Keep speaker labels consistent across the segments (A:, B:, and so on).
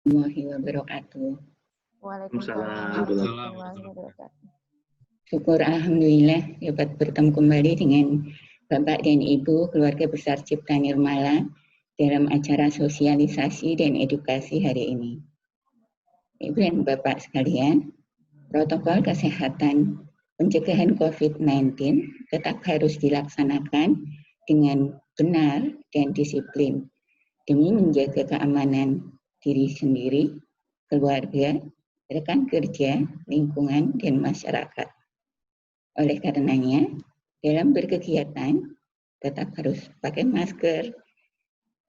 A: warahmatullahi wabarakatuh.
B: Waalaikumsalam
C: warahmatullahi
B: wabarakatuh.
A: Syukur Alhamdulillah dapat bertemu kembali dengan Bapak dan Ibu keluarga besar Cipta Nirmala dalam acara sosialisasi dan edukasi hari ini. Ibu dan Bapak sekalian, protokol kesehatan pencegahan COVID-19 tetap harus dilaksanakan dengan benar dan disiplin demi menjaga keamanan diri sendiri, keluarga, rekan kerja, lingkungan, dan masyarakat. Oleh karenanya, dalam berkegiatan tetap harus pakai masker,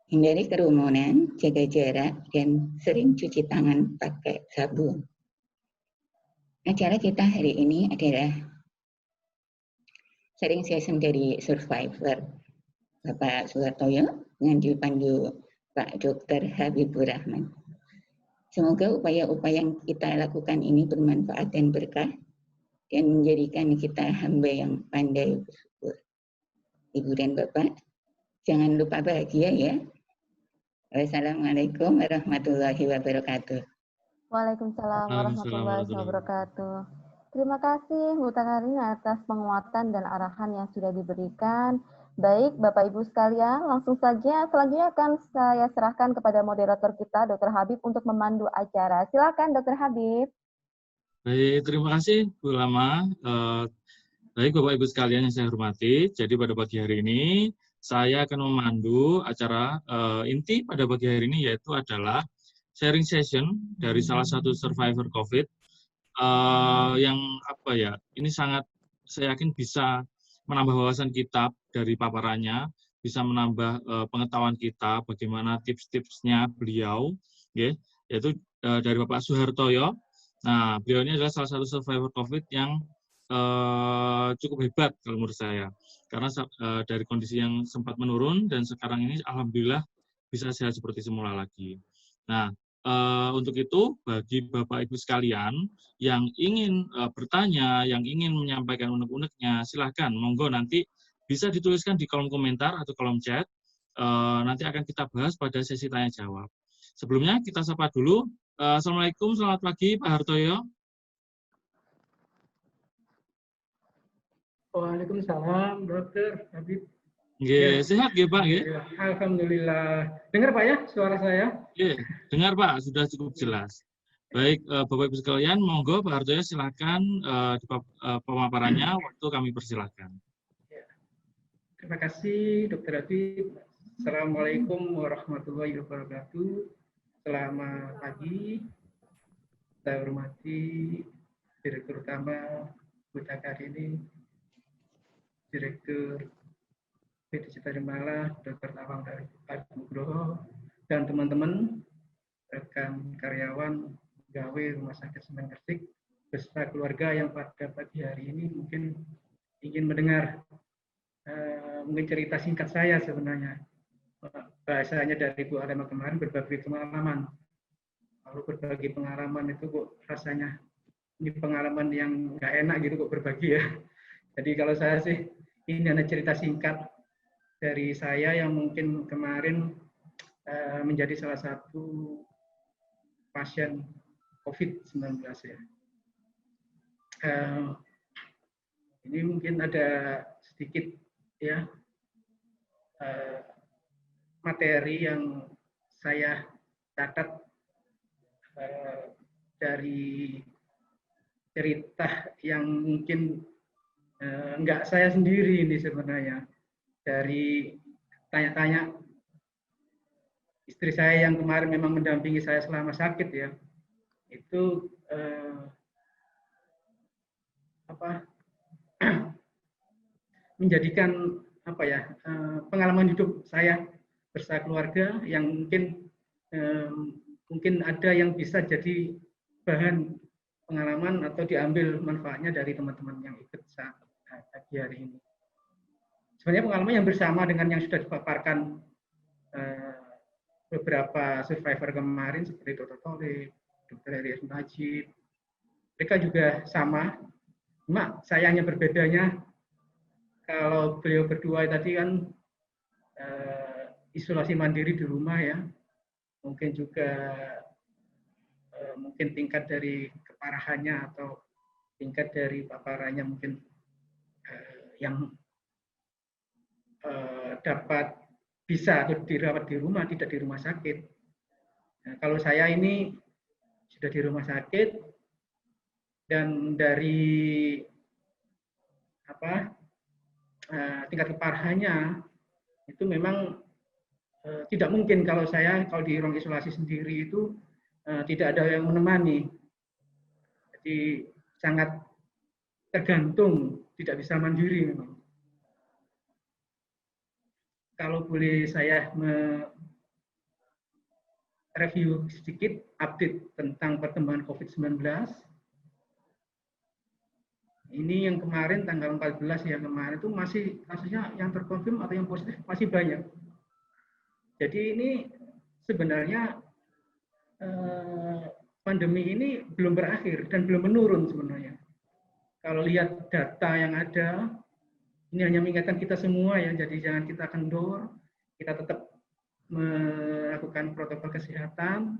A: hindari kerumunan, jaga jarak, dan sering cuci tangan pakai sabun. Acara kita hari ini adalah sharing session dari survivor Bapak Suhartoyo dengan dipandu Pak Dr. Habibur Rahman. Semoga upaya-upaya yang kita lakukan ini bermanfaat dan berkah dan menjadikan kita hamba yang pandai bersyukur. Ibu dan Bapak, jangan lupa bahagia ya. Wassalamualaikum warahmatullahi wabarakatuh.
B: Waalaikumsalam warahmatullahi wabarakatuh. Terima kasih Bu Takarina atas penguatan dan arahan yang sudah diberikan. Baik, Bapak Ibu sekalian, langsung saja selanjutnya akan saya serahkan kepada moderator kita, Dr. Habib, untuk memandu acara. Silakan, Dr. Habib.
C: Baik, terima kasih Bu Lama. Baik Bapak Ibu sekalian yang saya hormati, jadi pada pagi hari ini saya akan memandu acara inti pada pagi hari ini yaitu adalah sharing session dari salah satu survivor COVID yang apa ya, ini sangat saya yakin bisa menambah wawasan kita dari paparannya, bisa menambah pengetahuan kita bagaimana tips-tipsnya beliau, yaitu dari Bapak Suhartoyo. Nah, beliau ini adalah salah satu survivor COVID yang cukup hebat kalau menurut saya, karena dari kondisi yang sempat menurun dan sekarang ini alhamdulillah bisa sehat seperti semula lagi. Nah, untuk itu bagi Bapak Ibu sekalian yang ingin bertanya, yang ingin menyampaikan unek-uneknya, silahkan, monggo nanti bisa dituliskan di kolom komentar atau kolom chat. Nanti akan kita bahas pada sesi tanya jawab. Sebelumnya kita sapa dulu. Assalamualaikum, selamat pagi Pak Hartoyo.
D: Waalaikumsalam, Dokter Habib.
C: Ya. Sehat ya Pak?
D: Ya. Alhamdulillah. Dengar Pak ya suara saya?
C: Ya, dengar Pak, sudah cukup jelas. Baik, Bapak Ibu sekalian, monggo Pak Hartoyo silakan pemaparannya, waktu kami persilakan.
D: Ya. Terima kasih Dokter Habib. Assalamualaikum warahmatullahi wabarakatuh. Selamat pagi. Saya hormati Direktur Utama Bu Takarina, Direktur PT Cipta Nirmala, Dr. Awang dari Nugroho, dan teman-teman, rekan karyawan, pegawai Rumah Sakit Semen Gresik, beserta keluarga yang pada pagi hari ini mungkin ingin mendengar mungkin cerita singkat saya sebenarnya. Bahasanya dari Bu Alema kemarin berbagi pengalaman. Kalau berbagi pengalaman itu kok rasanya ini pengalaman yang nggak enak gitu kok berbagi ya. Jadi kalau saya sih ini hanya cerita singkat dari saya yang mungkin kemarin menjadi salah satu pasien COVID-19 ya. Ini mungkin ada sedikit ya materi yang saya catat dari cerita yang mungkin enggak saya sendiri ini sebenarnya, dari tanya-tanya istri saya yang kemarin memang mendampingi saya selama sakit ya, itu menjadikan pengalaman hidup saya bersama keluarga yang mungkin ada yang bisa jadi bahan pengalaman atau diambil manfaatnya dari teman-teman yang ikut saat pagi hari ini. Sebenarnya pengalaman yang bersama dengan yang sudah dipaparkan beberapa survivor kemarin seperti Dr. Tore, Dr. Herias Najib, mereka juga sama. Cuma sayangnya berbedanya, kalau beliau berdua tadi kan isolasi mandiri di rumah ya, mungkin juga mungkin tingkat dari keparahannya atau tingkat dari paparannya mungkin yang dapat bisa dirawat di rumah, tidak di rumah sakit. Nah, kalau saya ini sudah di rumah sakit dan dari tingkat keparahannya itu memang tidak mungkin kalau di ruang isolasi sendiri itu tidak ada yang menemani. Jadi sangat tergantung, tidak bisa mandiri memang. Kalau boleh saya review sedikit update tentang perkembangan COVID-19. Ini yang kemarin tanggal 14 ya, kemarin itu masih kasusnya yang terkonfirm atau yang positif masih banyak. Jadi ini sebenarnya pandemi ini belum berakhir dan belum menurun sebenarnya. Kalau lihat data yang ada, ini hanya mengingatkan kita semua ya, jadi jangan kita kendor, kita tetap melakukan protokol kesehatan.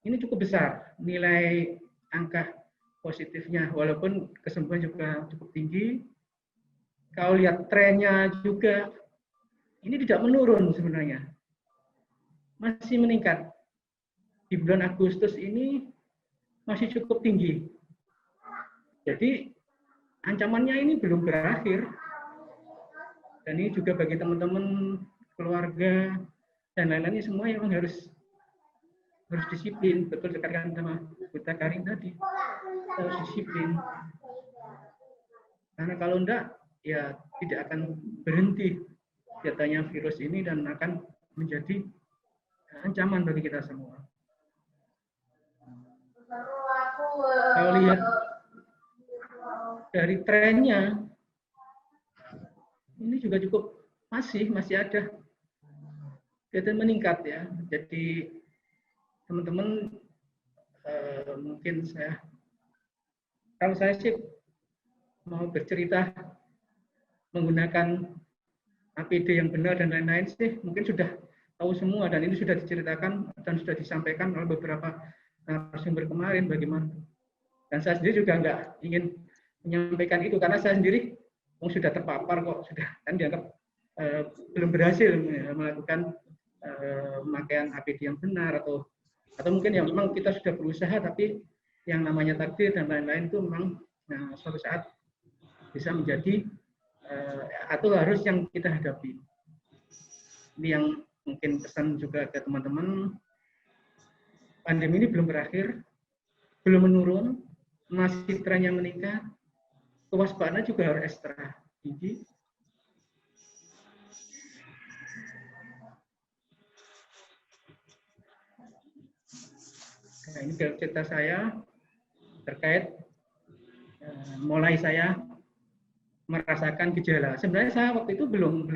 D: Ini cukup besar nilai angka positifnya, walaupun kesembuhan juga cukup tinggi. Kalau lihat trennya juga, ini tidak menurun sebenarnya, masih meningkat. Di bulan Agustus ini masih cukup tinggi. Jadi ancamannya ini belum berakhir. Dan ini juga bagi teman-teman, keluarga, dan lain-lainnya semua yang harus disiplin. Betul dikatakan sama Buta Karin tadi, harus disiplin. Karena kalau enggak, ya tidak akan berhenti datanya virus ini dan akan menjadi ancaman bagi kita semua. Kalau lihat dari trennya, ini juga cukup masih ada kelihatan meningkat ya. Jadi teman-teman mungkin kalau saya sih mau bercerita menggunakan APD yang benar dan lain-lain sih mungkin sudah tahu semua, dan ini sudah diceritakan dan sudah disampaikan oleh beberapa narasumber kemarin bagaimana. Dan saya sendiri juga nggak ingin menyampaikan itu karena saya sendiri sudah terpapar kok, sudah kan dianggap belum berhasil melakukan pemakaian APD yang benar atau mungkin yang memang kita sudah berusaha tapi yang namanya takdir dan lain-lain itu memang suatu saat bisa menjadi atau harus yang kita hadapi. Ini yang mungkin pesan juga ke teman-teman, pandemi ini belum berakhir, belum menurun, masih trennya meningkat, kewaspadaan juga harus ekstra tinggi. Nah, ini cerita saya terkait mulai saya merasakan gejala. Sebenarnya saya waktu itu belum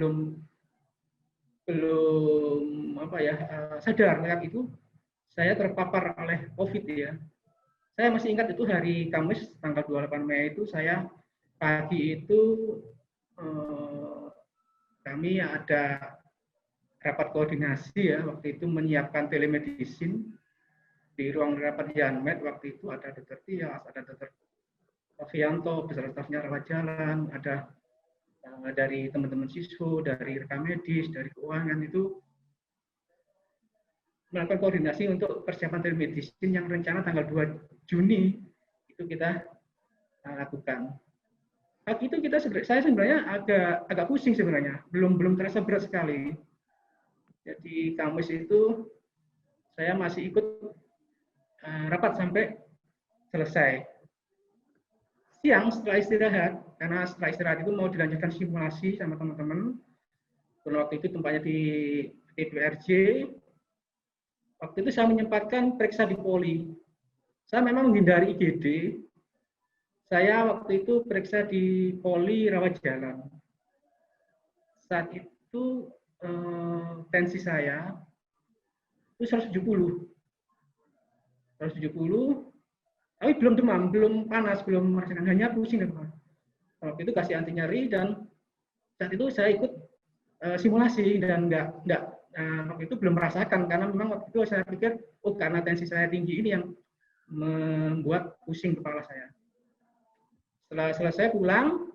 D: sadar saat itu saya terpapar oleh COVID ya. Saya masih ingat itu hari Kamis tanggal 28 Mei itu saya pagi itu kami ada rapat koordinasi ya, waktu itu menyiapkan telemedicine di ruang rapat Janmed. Waktu itu ada Dr. Tias, ada Dr. Novianto, beserta stafnya rawat jalan, ada dari teman-teman siswa, dari rekam medis, dari keuangan, itu melakukan koordinasi untuk persiapan telemedicine yang rencana tanggal 2 Juni itu kita lakukan. Saat itu saya sebenarnya agak pusing sebenarnya, belum terasa berat sekali. Jadi Kamis itu saya masih ikut rapat sampai selesai. Siang setelah istirahat, karena setelah istirahat itu mau dilanjutkan simulasi sama teman-teman. Waktu itu tempatnya di TPRJ. Waktu itu saya menyempatkan periksa di Poli. Saya memang menghindari IGD. Saya waktu itu periksa di Poli rawat jalan. Saat itu tensi saya itu 170. Tapi belum demam, belum panas, belum merasakan, hanya pusing dan demam. Waktu itu kasih anti nyeri dan saat itu saya ikut simulasi dan nggak waktu itu belum merasakan, karena memang waktu itu saya pikir, oh karena tensi saya tinggi ini yang membuat pusing kepala saya. Setelah selesai pulang,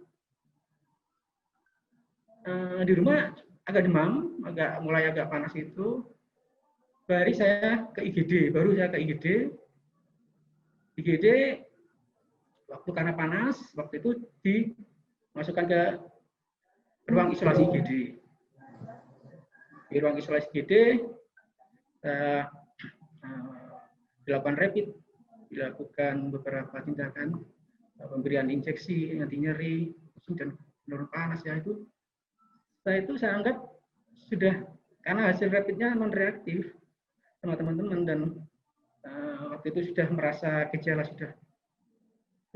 D: di rumah agak demam, mulai agak panas itu. Baru saya ke IGD. IGD waktu karena panas, waktu itu dimasukkan ke ruang isolasi IGD. Di ruang isolasi IGD dilakukan rapid, dilakukan beberapa tindakan pemberian injeksi anti nyeri, dan penurun panas ya itu. Setelah itu saya anggap sudah, karena hasil rapidnya non reaktif sama teman-teman, dan waktu itu sudah merasa gejala sudah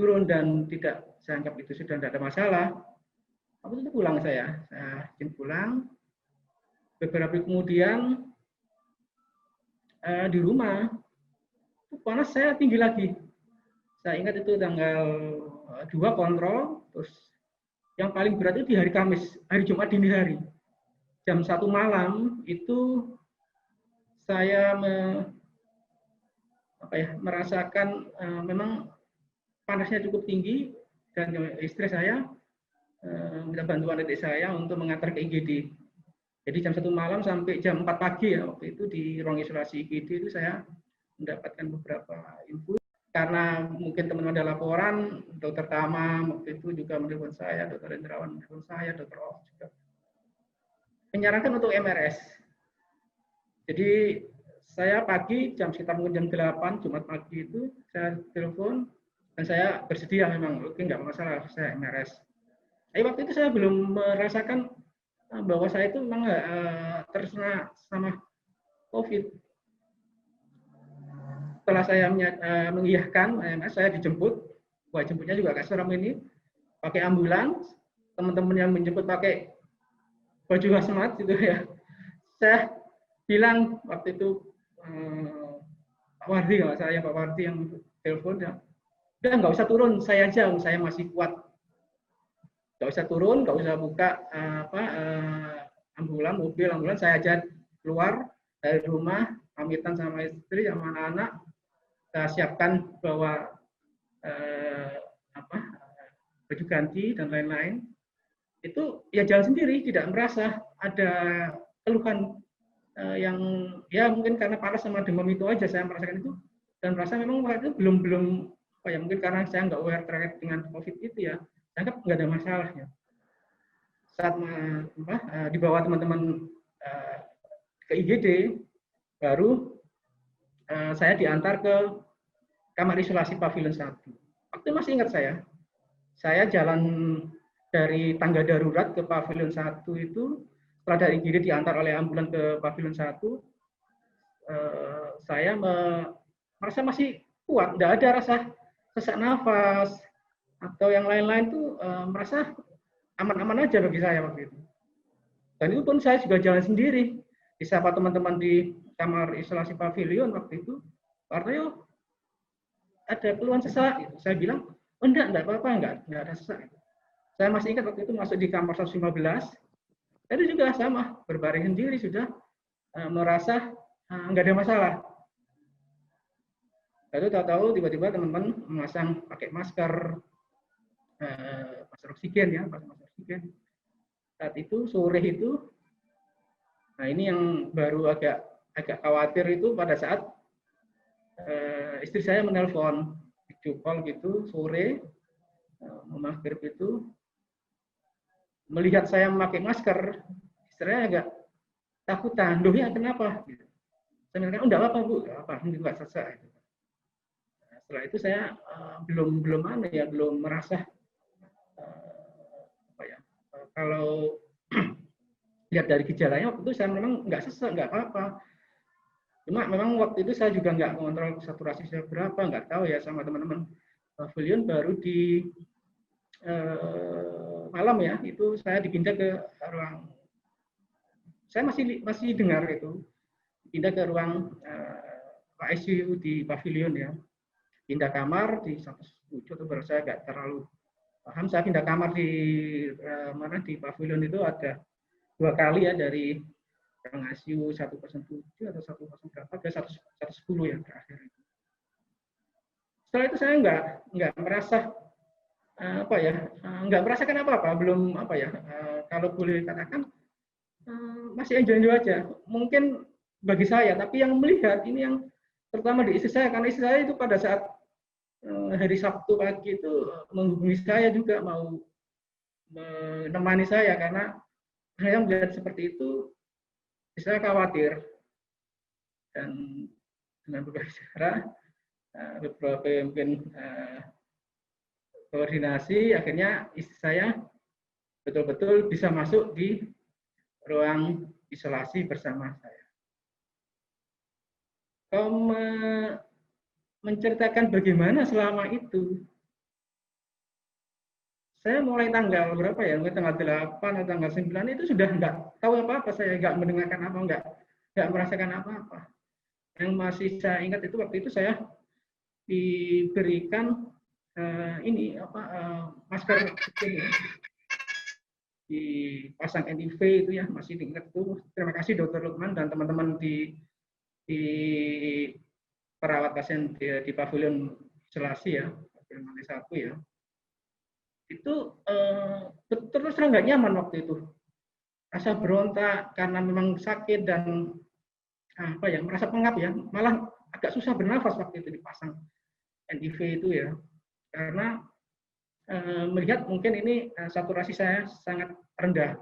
D: turun dan tidak, saya anggap itu sudah tidak ada masalah. Waktu itu pulang saya izin pulang. Beberapa hari kemudian di rumah panas saya tinggi lagi. Saya ingat itu tanggal 2 kontrol, terus yang paling berat itu di hari Kamis, hari Jumat dini hari. Jam 1 malam itu saya merasakan memang panasnya cukup tinggi, dan istri saya minta bantuan adik saya untuk mengantar ke IGD. Jadi jam 1 malam sampai jam 4 pagi ya, waktu itu di ruang isolasi IGD itu saya mendapatkan beberapa info. Karena mungkin teman-teman ada laporan, dokter Tama waktu itu juga menelpon saya, dokter Indrawan menelpon saya, dokter Off juga menyarankan untuk MRS. Jadi saya pagi sekitar jam 8 Jumat pagi itu saya telepon, dan saya bersedia memang, oke nggak masalah, saya MRS. Tapi waktu itu saya belum merasakan bahwa saya itu memang terkena sama COVID. Setelah saya mengiyakan MRS, saya dijemput. Wah, jemputnya juga agak seram ini, pakai ambulans. Teman-teman yang menjemput pakai baju hazmat gitu ya. Saya bilang waktu itu Pak Wardi, kalau saya Pak Wardi yang telepon, ya udah nggak usah turun, saya aja, saya masih kuat. Nggak usah turun, nggak usah buka ambulan, saya aja keluar dari rumah, pamitan sama istri, sama anak-anak, saya siapkan bawa baju ganti dan lain-lain. Itu ya jalan sendiri, tidak merasa ada keluhan yang ya mungkin karena panas sama demam itu aja saya merasakan itu, dan merasa memang waktu itu belum mungkin karena saya nggak aware terkait dengan COVID itu ya, saya anggap nggak ada masalahnya. Saat dibawa teman-teman ke IGD, baru saya diantar ke kamar isolasi pavilion 1. Waktu masih ingat saya jalan dari tangga darurat ke pavilion 1 itu, setelah dari IGD diantar oleh ambulan ke pavilion 1, saya merasa masih kuat, tidak ada rasa sesak nafas atau yang lain-lain tuh, merasa aman-aman aja bagi saya waktu itu. Dan itu pun saya juga jalan sendiri, disapa teman-teman di kamar isolasi pavilion waktu itu, karena ada keluhan sesak. Gitu. Saya bilang, oh enggak apa-apa, enggak ada sesak. Gitu. Saya masih ingat waktu itu masuk di kamar 115, tadi juga sama, berbaring sendiri sudah merasa enggak ada masalah. Lalu tahu-tahu tiba-tiba teman-teman memasang pakai masker oksigen ya, masker oksigen. Saat itu sore itu, nah ini yang baru agak khawatir itu pada saat istri saya menelpon video call gitu sore, maghrib itu, melihat saya memakai masker, istri saya agak takutan, loh ya kenapa? Saya bilang, enggak apa-apa Bu, enggak sesak. Setelah itu saya belum merasa kalau lihat dari gejalanya waktu itu saya memang nggak sesak, nggak apa-apa. Cuma memang waktu itu saya juga nggak mengontrol saturasi saya berapa, nggak tahu ya sama teman-teman pavilion. Baru di malam ya, itu saya dipindah ke ruang, saya masih dengar itu, pindah ke ruang ICU di pavilion ya. Pindah kamar di 107 itu baru saya nggak terlalu paham. Saya pindah kamar di di pavilion itu ada 2 kali ya, dari ruang ICU 107 atau 1 berapa ke 110 yang terakhir itu. Setelah itu saya nggak merasa nggak merasakan apa-apa, belum kalau boleh katakan masih enjoy aja. Mungkin bagi saya, tapi yang melihat ini yang terutama di istri saya, karena istri saya itu pada saat hari Sabtu pagi itu menghubungi saya juga mau menemani saya karena saya melihat seperti itu, saya khawatir dan dengan berbagai cara beberapa mungkin koordinasi akhirnya istri saya betul-betul bisa masuk di ruang isolasi bersama saya. Menceritakan bagaimana selama itu, saya mulai tanggal berapa ya, mungkin tanggal 8 atau tanggal 9 itu sudah nggak tahu apa-apa, saya nggak mendengarkan apa, nggak merasakan apa-apa. Yang masih saya ingat itu waktu itu saya diberikan masker ya, dipasang NIV itu ya, masih diingat itu. Terima kasih Dr. Lukman dan teman-teman di perawat pasien di pavilion isolasi ya, pavilion lantai 1 ya. Itu terus terang nggak nyaman waktu itu. Rasa berontak karena memang sakit dan merasa pengap ya, malah agak susah bernafas waktu itu dipasang NIV itu ya, karena melihat mungkin ini saturasi saya sangat rendah.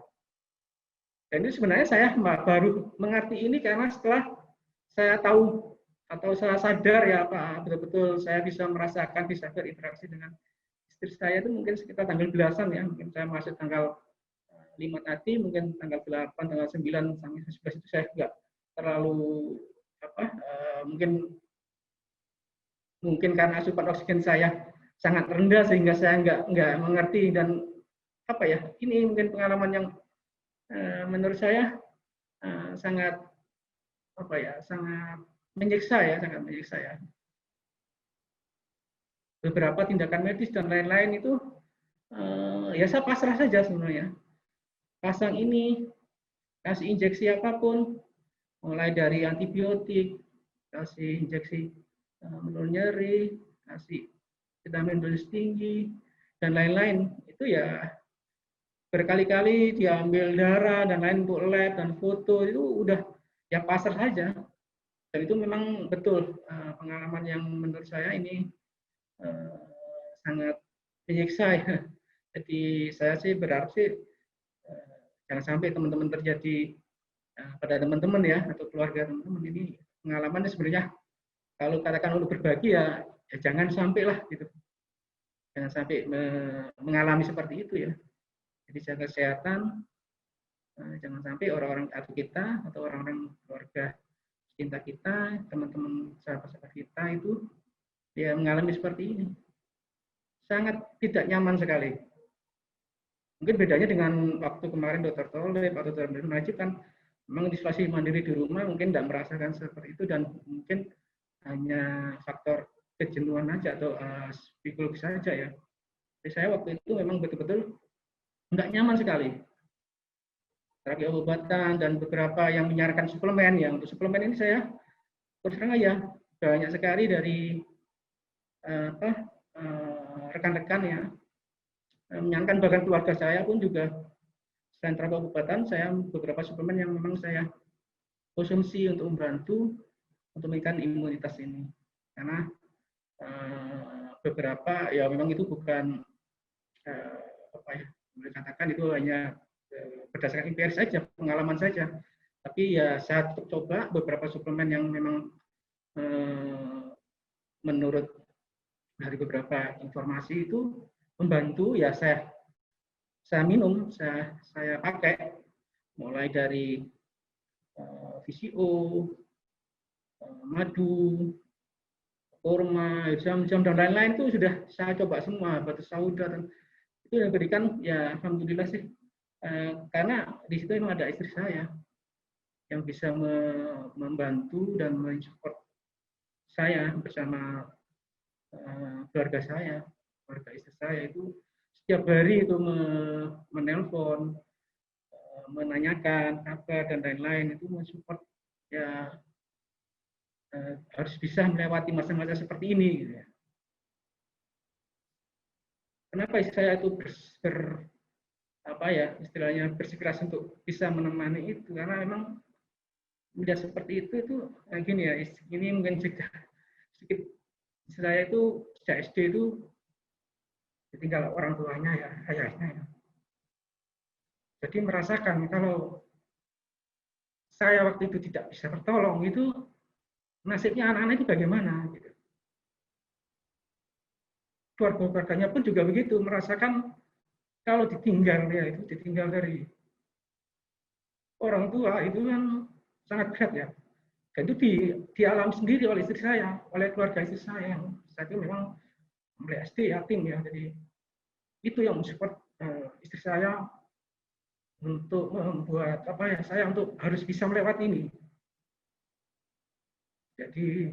D: Dan itu sebenarnya saya baru mengerti ini karena setelah saya tahu atau saya sadar ya betul-betul saya bisa merasakan, bisa berinteraksi dengan istri saya itu mungkin sekitar tanggal belasan ya, mungkin saya masuk tanggal 5 tadi, mungkin tanggal 8, tanggal 9 sampai 11 itu saya nggak terlalu mungkin karena asupan oksigen saya sangat rendah sehingga saya nggak mengerti dan ini mungkin pengalaman yang menurut saya sangat menyiksa ya. Beberapa tindakan medis dan lain-lain itu ya saya pasrah saja sebenarnya. Pasang ini, kasih injeksi apapun, mulai dari antibiotik, kasih injeksi menurun nyeri, kasih vitamin dosis tinggi, dan lain-lain. Itu ya berkali-kali diambil darah dan lain untuk lab dan foto, itu udah ya pasrah saja. Dan itu memang betul pengalaman yang menurut saya ini sangat menyiksa ya. Jadi saya sih berharap sih jangan sampai teman-teman terjadi pada teman-teman ya atau keluarga teman-teman ini pengalamannya sebenarnya kalau katakan untuk berbagi ya jangan sampai lah gitu. Jangan sampai mengalami seperti itu ya. Jadi jaga kesehatan, jangan sampai orang-orang atau kita atau orang-orang keluarga cinta kita, teman-teman sahabat-sahabat kita itu ya mengalami seperti ini. Sangat tidak nyaman sekali. Mungkin bedanya dengan waktu kemarin Dr. Tolib atau Dr. Najib kan memang isolasi mandiri di rumah mungkin tidak merasakan seperti itu dan mungkin hanya faktor kejenuhan aja atau psikologis saja ya. Jadi saya waktu itu memang betul-betul nggak nyaman sekali. Terapi obat-obatan dan beberapa yang menyarankan suplemen ya. Untuk suplemen ini saya terus terang aja banyak sekali dari rekan-rekan ya menyarankan, bahkan keluarga saya pun juga selain terapi obat-obatan, saya beberapa suplemen yang memang saya konsumsi untuk membantu untuk meningkatkan imunitas ini. Karena beberapa ya memang itu bukan boleh katakan itu hanya berdasarkan empiris saja, pengalaman saja. Tapi ya saya coba beberapa suplemen yang memang menurut dari beberapa informasi itu membantu ya saya minum, saya pakai mulai dari VCO, madu, kurma, jam-jam dan lain-lain itu sudah saya coba semua, batu sauda dan itu yang berikan ya alhamdulillah sih karena di situ memang ada istri saya yang bisa membantu dan mensupport saya bersama keluarga saya, keluarga istri saya itu setiap hari itu menelpon, menanyakan kabar dan lain-lain, itu mensupport ya harus bisa melewati masa-masa seperti ini gitu ya. Kenapa saya itu apa ya istilahnya bersikeras untuk bisa menemani itu, karena memang udah seperti itu gini ya, ini mungkin juga sedikit, saya itu sejak SD itu ditinggal orang tuanya ya, ayahnya ya. Jadi merasakan kalau saya waktu itu tidak bisa tertolong, itu nasibnya anak-anak itu bagaimana gitu. Keluarga-keluarganya pun juga begitu, merasakan kalau ditinggal ya, itu ditinggal dari orang tua itu kan sangat berat ya. Dan itu dialami sendiri oleh istri saya, oleh keluarga istri saya yang saat itu memang mulai SD yatim ya. Jadi itu yang mensupport istri saya untuk membuat apa ya, saya untuk harus bisa melewati ini. Jadi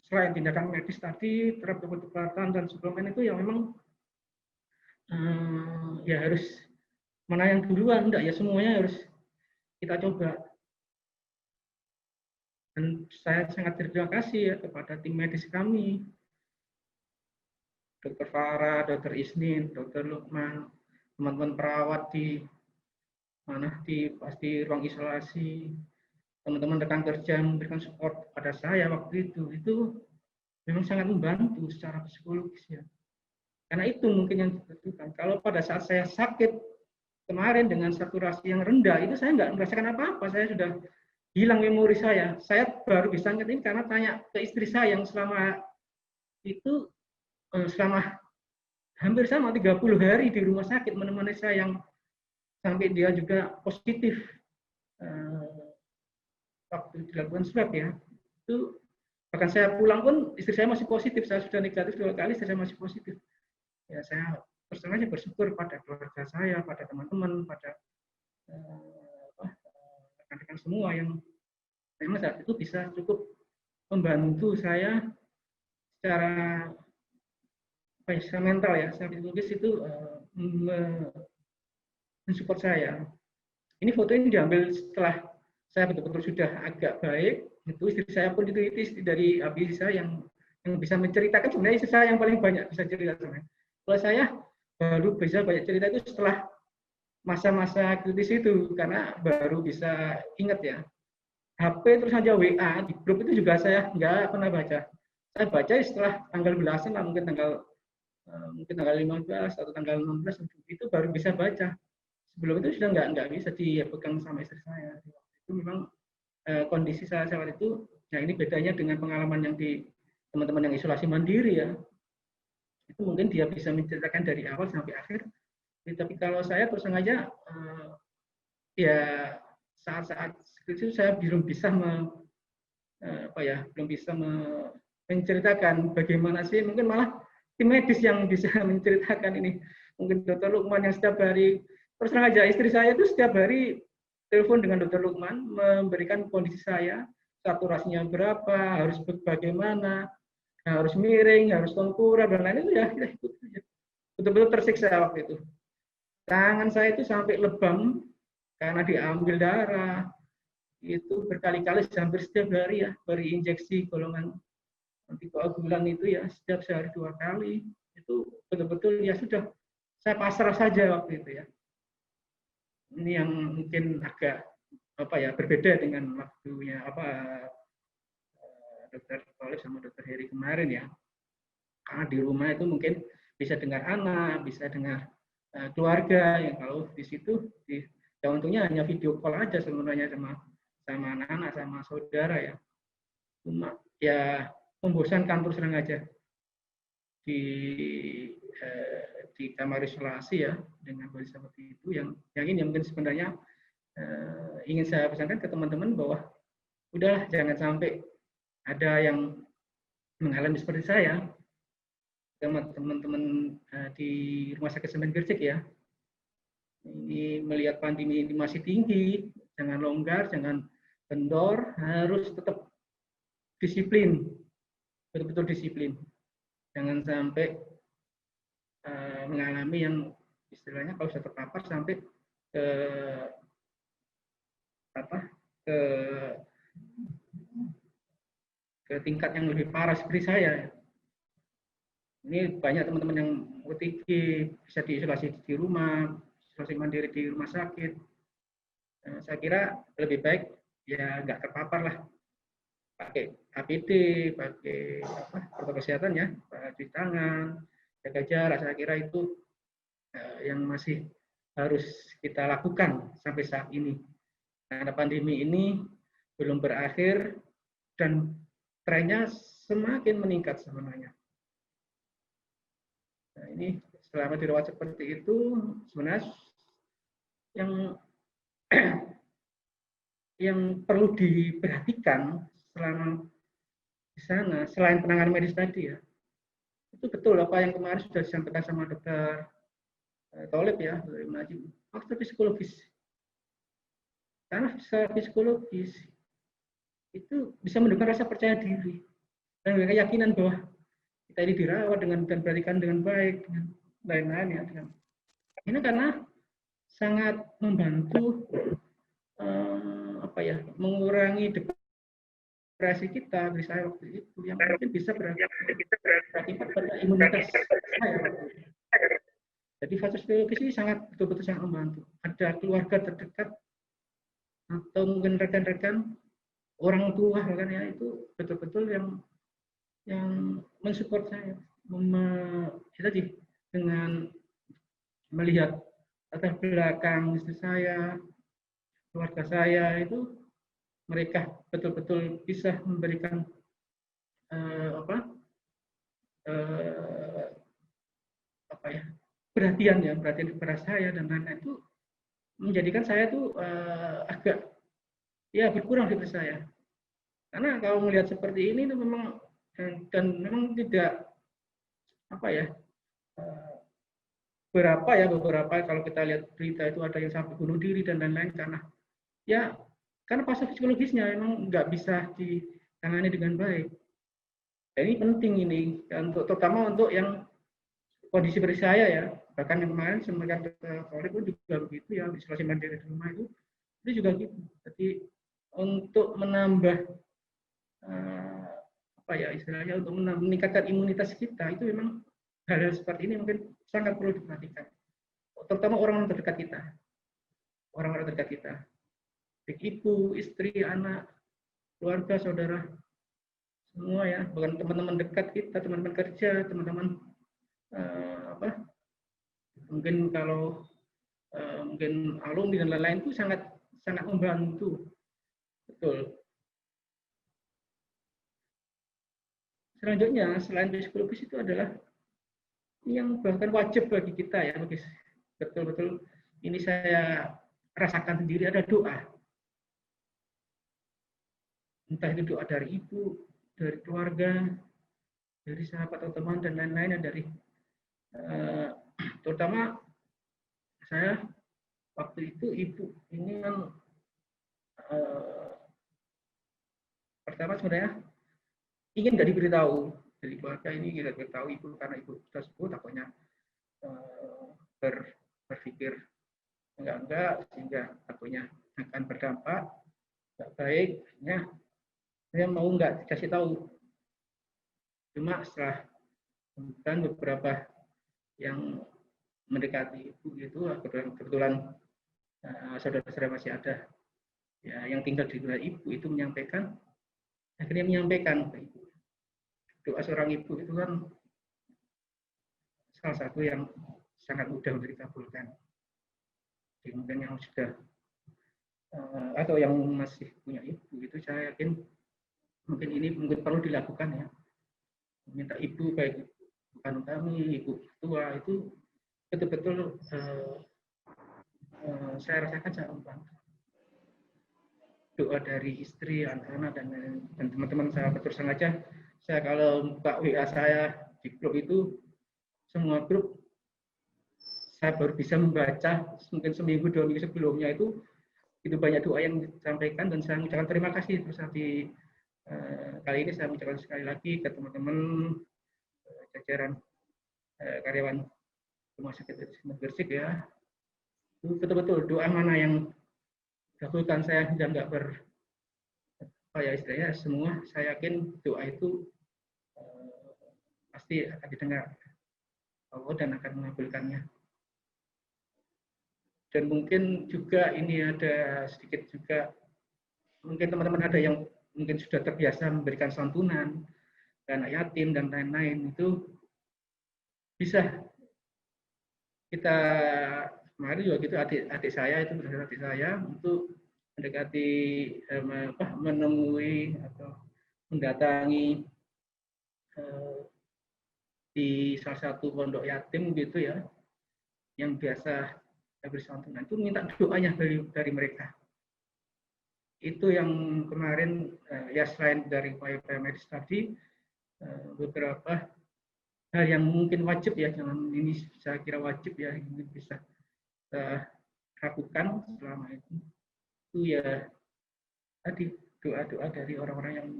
D: selain tindakan medis tadi, terapi obat-obatan dan suplemen itu yang memang ya harus mana yang duluan, enggak ya, semuanya harus kita coba. Dan saya sangat berterima kasih ya kepada tim medis kami, Dr. Farah, Dr. Isnin, Dr. Lukman, teman-teman perawat di pasti ruang isolasi, teman-teman rekan kerja memberikan support pada saya waktu itu memang sangat membantu secara psikologis ya. Karena itu mungkin yang dibutuhkan. Kalau pada saat saya sakit kemarin dengan saturasi yang rendah, itu saya nggak merasakan apa-apa, saya sudah hilang memori saya. Saya baru bisa ingat ini karena tanya ke istri saya yang selama hampir sama 30 hari di rumah sakit menemani saya, yang sampai dia juga positif waktu dilakukan swab ya. Itu bahkan saya pulang pun istri saya masih positif, saya sudah negatif 2 kali, istri saya masih positif. Ya saya personalnya bersyukur pada keluarga saya, pada teman-teman, pada rekan-rekan semua yang memang saat itu bisa cukup membantu saya secara mental ya, secara psikologis itu mensupport saya. Ini foto ini diambil setelah saya betul-betul sudah agak baik. Itu istri saya pun itu istri dari abis saya yang bisa menceritakan, sebenarnya istri saya yang paling banyak bisa cerita sebenarnya. Kalau saya baru bisa banyak cerita itu setelah masa-masa kritis itu, karena baru bisa ingat ya. HP terus saja WA di grup itu juga saya nggak pernah baca. Saya baca setelah tanggal belasan lah, mungkin tanggal 15 atau tanggal 16 itu baru bisa baca. Sebelum itu sudah nggak bisa dipegang sama istri saya. Itu memang kondisi saya saat itu. Nah ini bedanya dengan pengalaman yang di teman-teman yang isolasi mandiri ya. Itu mungkin dia bisa menceritakan dari awal sampai akhir. Tapi kalau saya terus sengaja ya saat-saat itu saya belum bisa menceritakan bagaimana sih, mungkin malah tim medis yang bisa menceritakan ini. Mungkin Dr. Lukman yang setiap hari, terus terang aja istri saya itu setiap hari telepon dengan Dr. Lukman memberikan kondisi saya, saturasinya berapa, harus bagaimana, harus miring, harus tengkurap dan lain itu ya betul-betul tersiksa waktu itu. Tangan saya itu sampai lebam karena diambil darah, itu berkali-kali hampir setiap hari ya, beri injeksi golongan antikoagulan itu ya setiap sehari 2 kali. Itu betul-betul ya sudah saya pasrah saja waktu itu ya. Ini yang mungkin agak berbeda dengan waktunya Dr. Tolib sama Dr. Heri kemarin ya. Karena di rumah itu mungkin bisa dengar anak, bisa dengar keluarga, yang kalau di situ ya untungnya hanya video call aja sebenarnya sama anak-anak, sama saudara ya. Cuma ya membosankan terus terang aja di kamar isolasi ya dengan kondisi seperti itu. Yang ini mungkin sebenarnya ingin saya pesankan ke teman-teman bahwa udahlah jangan sampai ada yang mengalami seperti saya, teman-teman di Rumah Sakit Semen Gresik ya. Ini melihat pandemi ini masih tinggi, jangan longgar, jangan kendor, harus tetap disiplin, betul-betul disiplin. Jangan sampai mengalami yang istilahnya kalau sudah terpapar sampai ke tingkat yang lebih parah seperti saya. Ini banyak teman-teman yang OTG, bisa diisolasi di rumah, isolasi mandiri di rumah sakit. Saya kira lebih baik ya nggak terpapar lah, pakai APD, pakai protokol kesehatan ya, cuci tangan, jaga jarak. Saya kira itu yang masih harus kita lakukan sampai saat ini. Karena pandemi ini belum berakhir dan trennya semakin meningkat sebenarnya. Nah, ini selama dirawat seperti itu, sebenarnya yang perlu diperhatikan selama di sana, selain penanganan medis tadi ya, itu betul apa yang kemarin sudah disampaikan sama Dokter Tolib ya, faktor psikologis. Karena secara psikologis itu bisa menunjukkan rasa percaya diri dan keyakinan bahwa kita ini dirawat dan diperhatikan dengan baik, dengan lain-lain ya. Ini karena sangat membantu mengurangi depresi kita. Dari saya waktu itu yang mungkin bisa berakibat pada imunitas saya. Jadi faktor psikologis ini betul-betul sangat membantu. Ada keluarga terdekat atau mungkin rekan-rekan orang tua kan ya, itu betul-betul yang mensupport saya, tadi dengan melihat latar belakang istri saya, keluarga saya, itu mereka betul-betul bisa memberikan perhatian kepada saya dan lain-lain, itu menjadikan saya tuh agak ya berkurang depresi saya. Karena kalau melihat seperti ini itu memang dan memang tidak beberapa kalau kita lihat berita itu ada yang sampai bunuh diri dan lain-lain karena faktor psikologisnya memang nggak bisa ditangani dengan baik. Dan ini penting ini terutama untuk yang kondisi seperti saya ya, bahkan yang kemarin semenjak COVID pun juga begitu ya, isolasi mandiri di rumah itu juga gitu. Jadi untuk menambah istilahnya untuk meningkatkan imunitas kita, itu memang hal-hal seperti ini mungkin sangat perlu diperhatikan, terutama orang terdekat kita, orang-orang terdekat kita, ibu, istri, anak, keluarga, saudara, semua ya, bahkan teman-teman dekat kita, teman-teman kerja, teman-teman mungkin kalau mungkin alumni dan lain-lain itu sangat membantu, betul. Selanjutnya, selain psikologis itu adalah yang bahkan wajib bagi kita ya, betul-betul ini saya rasakan sendiri, ada doa. Entah itu doa dari ibu, dari keluarga, dari sahabat atau teman dan lain-lain, dari terutama saya waktu itu ibu ini kan pertama sebenarnya ingin nggak diberitahu, dari keluarga ini tidak beritahu ibu karena ibu sudah sepuh, takutnya berpikir enggak sehingga takutnya akan berdampak nggak baik. Ya, saya mau nggak dikasih tahu. Cuma setelah beberapa yang mendekati ibu itu kebetulan saudara-saudara masih ada ya yang tinggal di rumah ibu itu akhirnya menyampaikan ke ibu. Doa seorang ibu itu kan salah satu yang sangat mudah untuk dikabulkan. Jadi mungkin yang sudah atau yang masih punya ibu itu saya yakin mungkin ini perlu dilakukan ya. Minta ibu, baik bukan kami, ibu tua itu betul-betul saya rasakan sangat membantu. Doa dari istri, anak-anak dan teman-teman saya betul sengaja. Saya kalau buka WA saya di grup itu, semua grup saya baru bisa membaca mungkin seminggu 2 minggu sebelumnya itu banyak doa yang disampaikan dan saya mengucapkan terima kasih. Terus kali ini saya mengucapkan sekali lagi ke teman-teman jajaran karyawan rumah sakit Gresik ya, betul-betul doa mana yang dahulukan saya dan nggak istilahnya semua, saya yakin doa itu pasti akan didengar Allah dan akan mengabulkannya. Dan mungkin juga ini ada sedikit juga, mungkin teman-teman ada yang mungkin sudah terbiasa memberikan santunan ke anak yatim dan lain-lain, itu bisa kita kemarin juga gitu, adik saya itu bersama adik saya untuk mendekati menemui atau mendatangi di salah satu pondok yatim gitu ya, yang biasa beri santunan, itu minta doanya dari mereka. Itu yang kemarin ya, selain dari upaya medis tadi, beberapa hal yang mungkin wajib ya, jangan ini saya kira wajib ya, ini bisa lakukan selama itu ya tadi, doa-doa dari orang-orang yang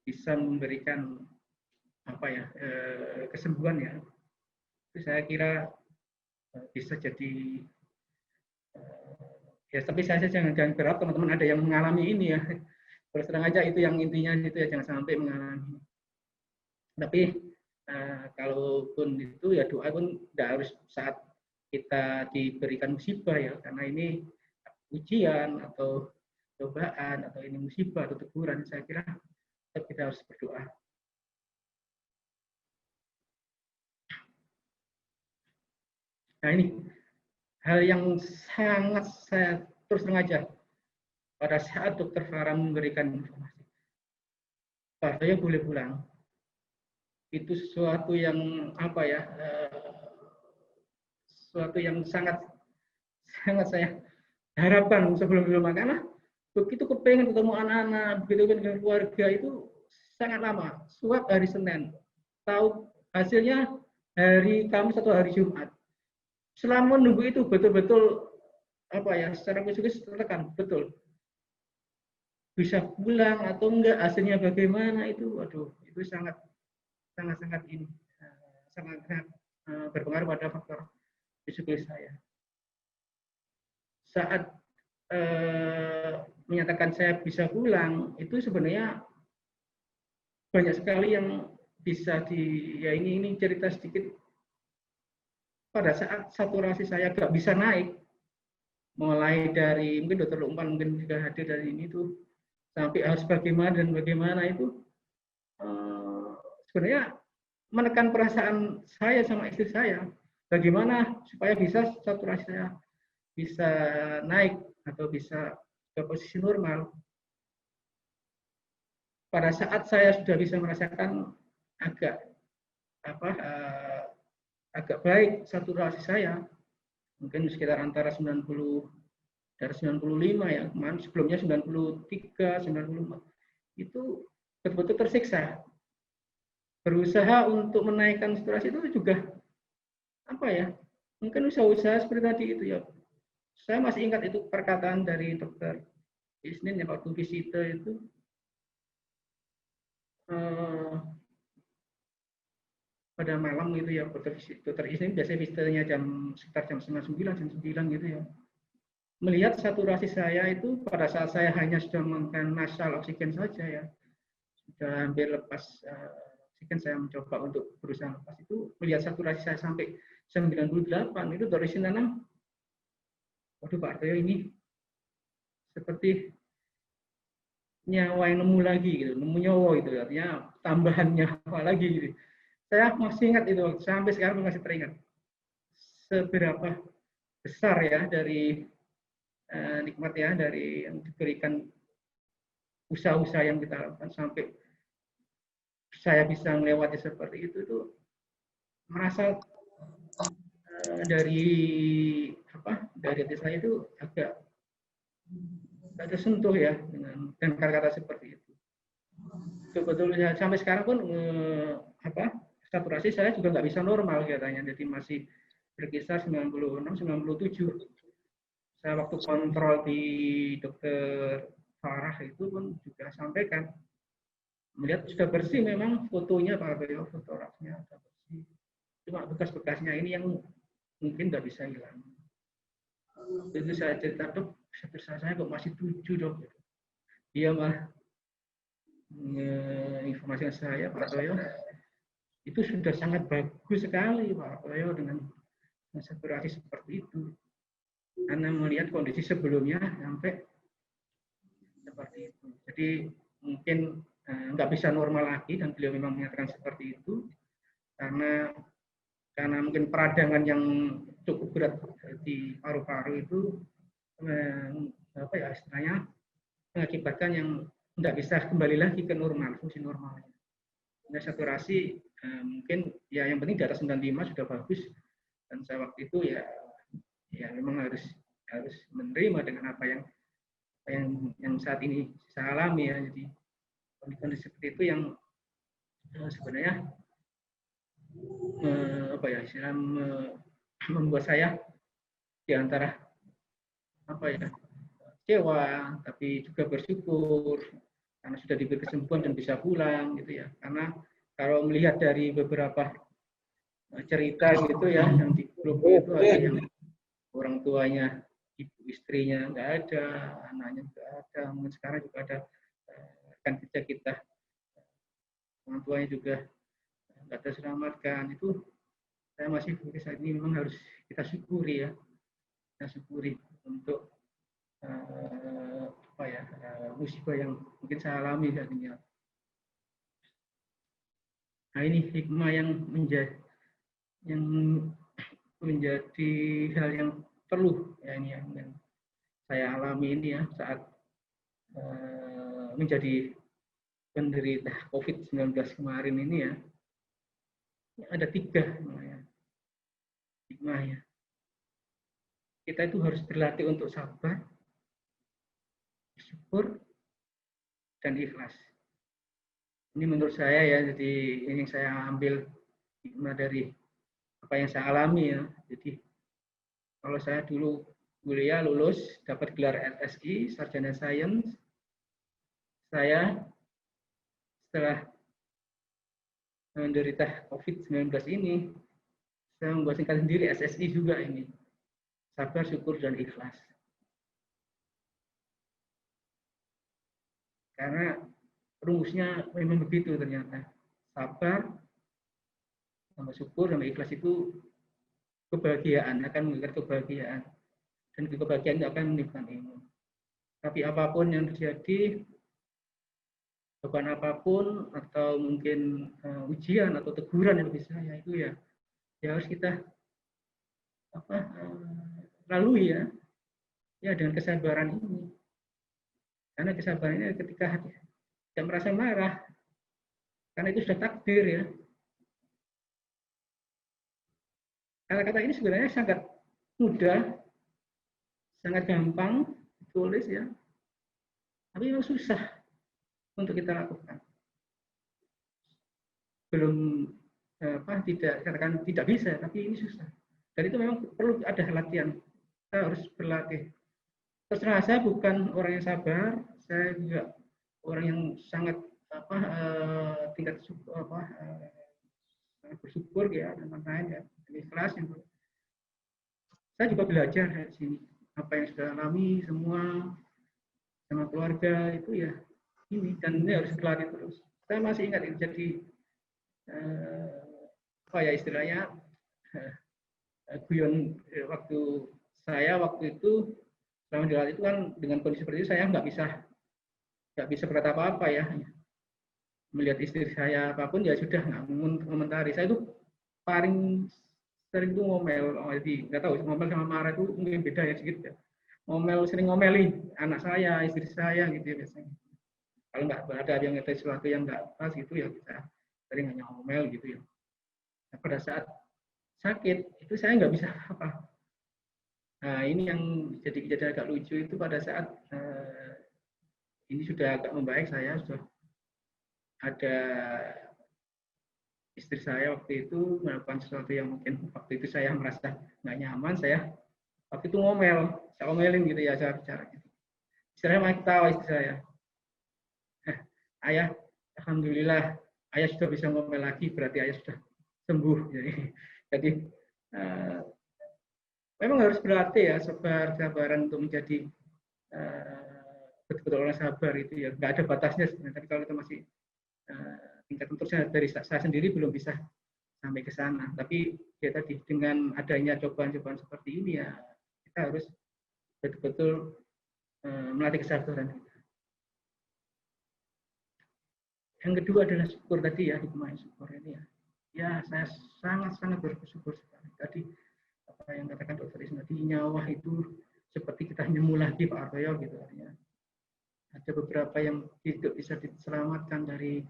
D: bisa memberikan apa ya, kesembuhan ya. Itu saya kira bisa jadi ya, tapi saya jangan berharap teman-teman ada yang mengalami ini ya. Terus terang aja itu yang intinya itu ya, jangan sampai mengalami. Tapi kalaupun itu ya, doa pun tidak harus saat kita diberikan musibah ya, karena ini ujian atau cobaan atau ini musibah atau teguran, saya kira kita harus berdoa. Nah ini hal yang sangat saya terus terang aja, pada saat Dokter Farah memberikan informasi, Pak saya boleh pulang, itu sesuatu yang apa ya, sesuatu yang sangat saya harapkan sebelum-sebelumnya, karena begitu kepengen ketemu anak-anak, begitu dengan keluarga, itu sangat lama. Swab hari Senin, tahu hasilnya hari Kamis atau hari Jumat. Selama menunggu itu betul-betul apa ya, secara psikis tertekan betul. Bisa pulang atau enggak, hasilnya bagaimana itu, waduh, itu sangat ini, sangat berpengaruh pada faktor psikis saya. Saat menyatakan saya bisa pulang, itu sebenarnya banyak sekali yang bisa ya ini cerita sedikit. Pada saat saturasi saya nggak bisa naik, mulai dari mungkin Dokter Lukman mungkin juga hadir dari ini tuh, sampai harus bagaimana dan bagaimana itu sebenarnya menekan perasaan saya sama istri saya, bagaimana supaya bisa saturasi saya bisa naik atau bisa ke posisi normal. Pada saat saya sudah bisa merasakan agak baik saturasi saya, mungkin sekitar antara 90 dari 95 ya, kemarin sebelumnya 93, 94, itu betul-betul tersiksa. Berusaha untuk menaikkan saturasi itu juga apa ya, mungkin usaha-usaha seperti tadi itu ya. Saya masih ingat itu perkataan dari Dokter Isnin yang waktu visite itu, pada malam itu ya, Dokter Isnin biasanya visitenya sekitar jam 9, jam 9 gitu ya. Melihat saturasi saya itu pada saat saya hanya sudah menggunakan nasal oksigen saja ya, sudah hampir lepas oksigen, saya mencoba untuk berusaha lepas itu, melihat saturasi saya sampai 98, itu Dokter Isnin nanam, waduh Pak Artoyo ini seperti nyawa yang nemu lagi gitu, nemu nyawa itu, artinya tambahan nyawa lagi gitu. Saya masih ingat itu, sampai sekarang masih teringat seberapa besar ya dari nikmat ya, dari yang diberikan usaha-usaha yang kita lakukan sampai saya bisa melewati seperti itu merasa dari hati saya itu agak tersentuh ya dengan kata-kata seperti itu. Sebetulnya sampai sekarang pun saturasi saya juga nggak bisa normal katanya, jadi masih berkisar 96, 97. Saya waktu kontrol di Dokter Farah itu pun juga sampaikan, melihat sudah bersih memang fotonya Pak Artoyo, foto rapsnya sudah bersih. Cuma bekas-bekasnya ini yang mungkin nggak bisa hilang. Itu saya cerita, Dok, saya kok masih 7 dok. Dia malah informasikan saya, Pak Toyo, itu sudah sangat bagus sekali Pak Toyo dengan saturasi seperti itu. Karena melihat kondisi sebelumnya sampai seperti itu. Jadi mungkin nggak bisa normal lagi, dan beliau memang menyatakan seperti itu karena mungkin peradangan yang cukup berat di paru-paru itu istilahnya mengakibatkan yang nggak bisa kembali lagi ke normal, fungsi normalnya. Nah, saturasi mungkin ya yang penting di atas 95 sudah bagus, dan saya waktu itu ya memang harus menerima dengan apa yang saat ini saya alami ya. Jadi kondisi seperti itu yang sebenarnya membuat saya di antara kecewa, tapi juga bersyukur karena sudah diberi kesembuhan dan bisa pulang gitu ya. Karena kalau melihat dari beberapa cerita gitu ya, yang di grup itu ada yang orang tuanya, ibu istrinya nggak ada, anaknya nggak ada, mungkin sekarang juga ada rekan kerja kita, orang tuanya juga nggak terselamatkan. Itu saya masih saat ini memang harus kita syukuri ya, kita syukuri untuk musibah yang mungkin saya alami saat ini. Nah ini hikmah yang menjadi hal yang perlu ya, ini yang saya alami ini ya saat menjadi penderita COVID-19 kemarin ini ya. Ada 3 hikmahnya. Kita itu harus berlatih untuk sabar, bersyukur, dan ikhlas. Ini menurut saya ya, jadi ini yang saya ambil hikmah dari apa yang saya alami ya. Jadi kalau saya dulu kuliah lulus dapat gelar SSI, Sarjana Sains, saya setelah menderita COVID-19 ini, saya membuat singkat sendiri SSI juga ini. Sabar, syukur, dan ikhlas. Karena rumusnya memang begitu ternyata. Sabar, sama syukur, sama ikhlas itu kebahagiaan, akan memberikan kebahagiaan. Dan kebahagiaan itu akan menimbulkan iman. Tapi apapun yang terjadi, beban apapun, atau mungkin ujian atau teguran yang lebih saya itu ya harus kita lalui ya dengan kesabaran ini. Karena kesabaran ini ketika tidak merasa marah, karena itu sudah takdir ya. Kata-kata ini sebenarnya sangat mudah, sangat gampang ditulis ya, tapi memang susah untuk kita lakukan. Belum tidak katakan tidak bisa, tapi ini susah. Dan itu memang perlu ada latihan. Kita harus berlatih. Terserah saya bukan orang yang sabar, saya juga orang yang sangat tingkat bersyukur ya, dan lain-lain ya, ikhlas yang saya juga belajar dari sini apa yang sudah alami semua sama keluarga itu ya ini, dan ini harus berlatih terus. Saya masih ingat itu jadi istilahnya guyon waktu itu selama dilatih itu kan dengan kondisi seperti itu saya nggak bisa berkata apa-apa ya, melihat istri saya apapun ya sudah nggak mengomentari. Saya itu paling sering itu ngomel, jadi nggak tahu ngomel sama marah itu mungkin beda ya sedikit ya. Ngomel, sering ngomelin anak saya, istri saya gitu ya biasanya. Kalau nggak ada yang ada sesuatu yang nggak pas gitu ya kita sering hanya ngomel gitu ya. Nah, pada saat sakit itu saya nggak bisa apa. Nah ini yang jadi agak lucu itu pada saat ini sudah agak membaik, saya sudah ada istri saya waktu itu melakukan sesuatu yang mungkin waktu itu saya merasa nggak nyaman, saya waktu itu saya omelin gitu ya, saya bicara gitu. Istilahnya malah ketawa istri saya. Ayah, alhamdulillah, ayah sudah bisa ngomel lagi, berarti ayah sudah sembuh. Jadi memang harus berlatih ya, sabaran untuk menjadi betul-betul orang sabar itu ya, nggak ada batasnya sebenarnya. Tapi kalau itu masih tingkat untuk dari saya sendiri belum bisa sampai ke sana. Tapi ya tadi dengan adanya cobaan-cobaan seperti ini ya kita harus betul-betul melatih kesabaran. Yang kedua adalah syukur tadi ya, hikmah syukur ini ya. Ya saya sangat-sangat bersyukur sekali. Tadi apa yang katakan Dr. Isma tadi, nyawa itu seperti kita nyembuh lagi Pak Artoyo gitu artinya. Ada beberapa yang tidak bisa diselamatkan dari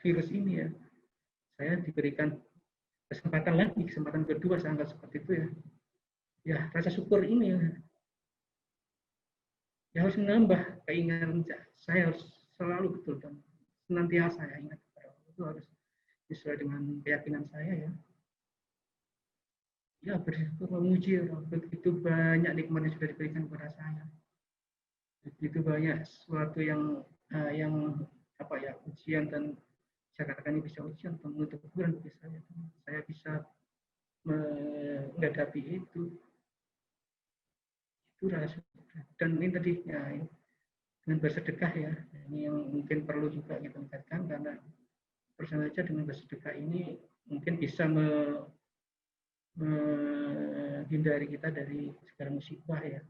D: virus ini ya. Saya diberikan kesempatan lagi, kesempatan kedua saya anggap seperti itu ya. Ya rasa syukur ini ya harus menambah keinginan saya, harus selalu betul dan senantiasa saya ingat itu harus sesuai dengan keyakinan saya ya. Ya bersyukur, memuji Allah, begitu banyak nikmat yang sudah diberikan kepada saya, begitu banyak sesuatu yang apa ya, ujian, dan saya katakan ini bisa ujian atau menuntut teguran bagi saya bisa menghadapi itu rasa. Dan ini tadi ya, dengan bersedekah ya, ini yang mungkin perlu juga kita tingkatkan, karena bersama saja dengan bersedekah ini mungkin bisa menghindari kita dari segala musibah ya.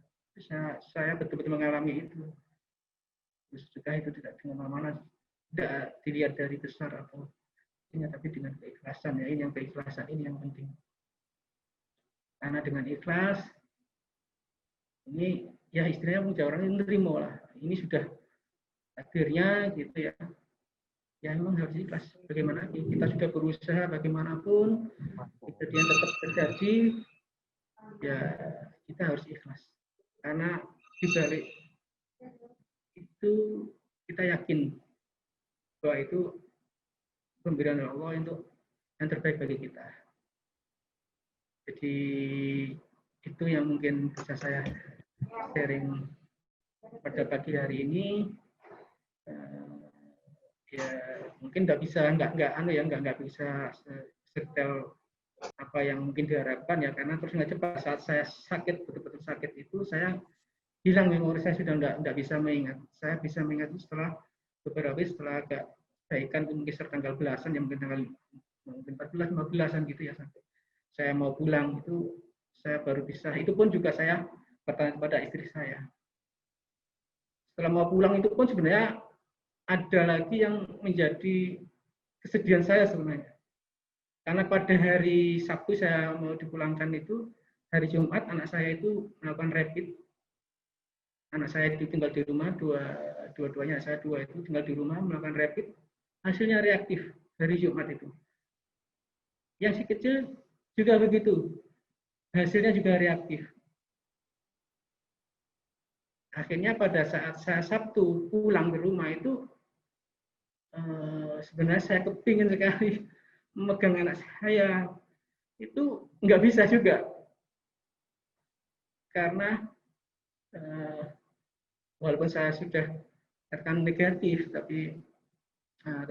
D: Saya betul-betul mengalami itu. Bersedekah itu tidak dengan mana-mana, tidak dilihat dari besar atau ini, tapi dengan keikhlasan ya. Ini yang keikhlasan ini yang penting. Karena dengan ikhlas ini ya istilahnya punya orang yang menerima lah. Ini sudah takdirnya gitu ya. Ya memang harus ikhlas. Bagaimana kita sudah berusaha bagaimanapun, kejadian tetap terjadi, ya kita harus ikhlas. Karena di balik itu kita yakin bahwa itu pemberian Allah untuk yang terbaik bagi kita. Jadi itu yang mungkin bisa saya sharing pada pagi hari ini. Ya mungkin nggak bisa bisa sedetail apa yang mungkin diharapkan ya, karena terus nggak cepat saat saya sakit, betul-betul sakit itu saya hilang memori, saya sudah nggak bisa mengingat. Saya bisa mengingat setelah beberapa hari, setelah agak baikan mungkin tanggal belasan, yang mungkin tanggal 14-15an gitu ya, sampai saya mau pulang itu saya baru bisa. Itu pun juga saya bertanya kepada istri saya. Setelah mau pulang itu pun sebenarnya ada lagi yang menjadi kesedihan saya sebenarnya. Karena pada hari Sabtu saya mau dipulangkan itu, hari Jumat anak saya itu melakukan rapid. Anak saya itu tinggal di rumah, dua-duanya saya dua itu tinggal di rumah melakukan rapid. Hasilnya reaktif hari Jumat itu. Yang si kecil juga begitu. Hasilnya juga reaktif. Akhirnya pada saat saya Sabtu pulang ke rumah itu, sebenarnya saya kepingin sekali memegang anak saya, itu nggak bisa juga karena walaupun saya sudah katakan negatif, tapi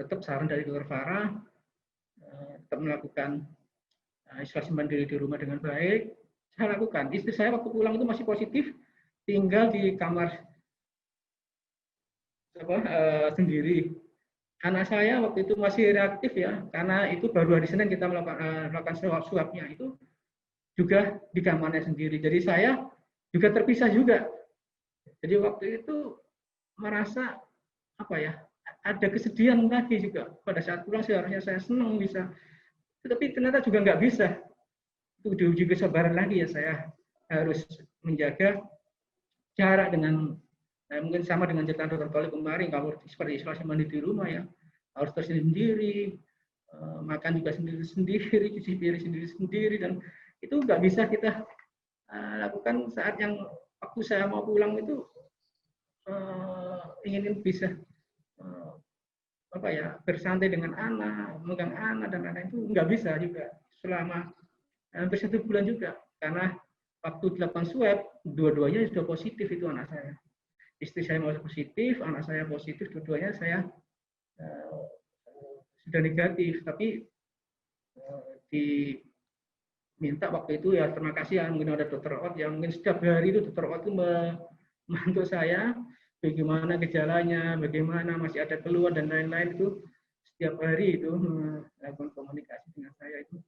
D: tetap saran dari Dr. Farah tetap melakukan isolasi mandiri di rumah dengan baik. Saya lakukan. Istri saya waktu pulang itu masih positif, tinggal di kamar sendiri. Anak saya waktu itu masih reaktif ya, karena itu baru hari Senin kita melakukan swabnya, itu juga di kamarnya sendiri. Jadi saya juga terpisah juga. Jadi waktu itu merasa apa ya, ada kesedihan lagi juga. Pada saat pulang seharusnya saya senang bisa, tetapi ternyata juga nggak bisa. Itu diuji kesabaran lagi ya, saya harus menjaga jarak dengan mungkin sama dengan cerita Dr. Tolik kemarin, kalau seperti isolasi mandiri di rumah ya, harus tersendiri, makan juga sendiri-sendiri, cuci piring sendiri-sendiri, dan itu nggak bisa kita lakukan saat yang waktu saya mau pulang itu ingin bisa bersantai dengan anak, memegang anak dan lain-lain, itu nggak bisa juga selama hampir 1 bulan juga, karena waktu dilakukan swab dua-duanya sudah positif itu anak saya. Istri saya mau positif, anak saya positif, dua-duanya saya sudah negatif, tapi di minta waktu itu ya terima kasih ya, mungkin ada dokter Ot yang mungkin setiap hari itu dokter Ot itu membantu saya bagaimana gejalanya, bagaimana masih ada keluhan dan lain-lain itu setiap hari itu melakukan komunikasi dengan saya itu.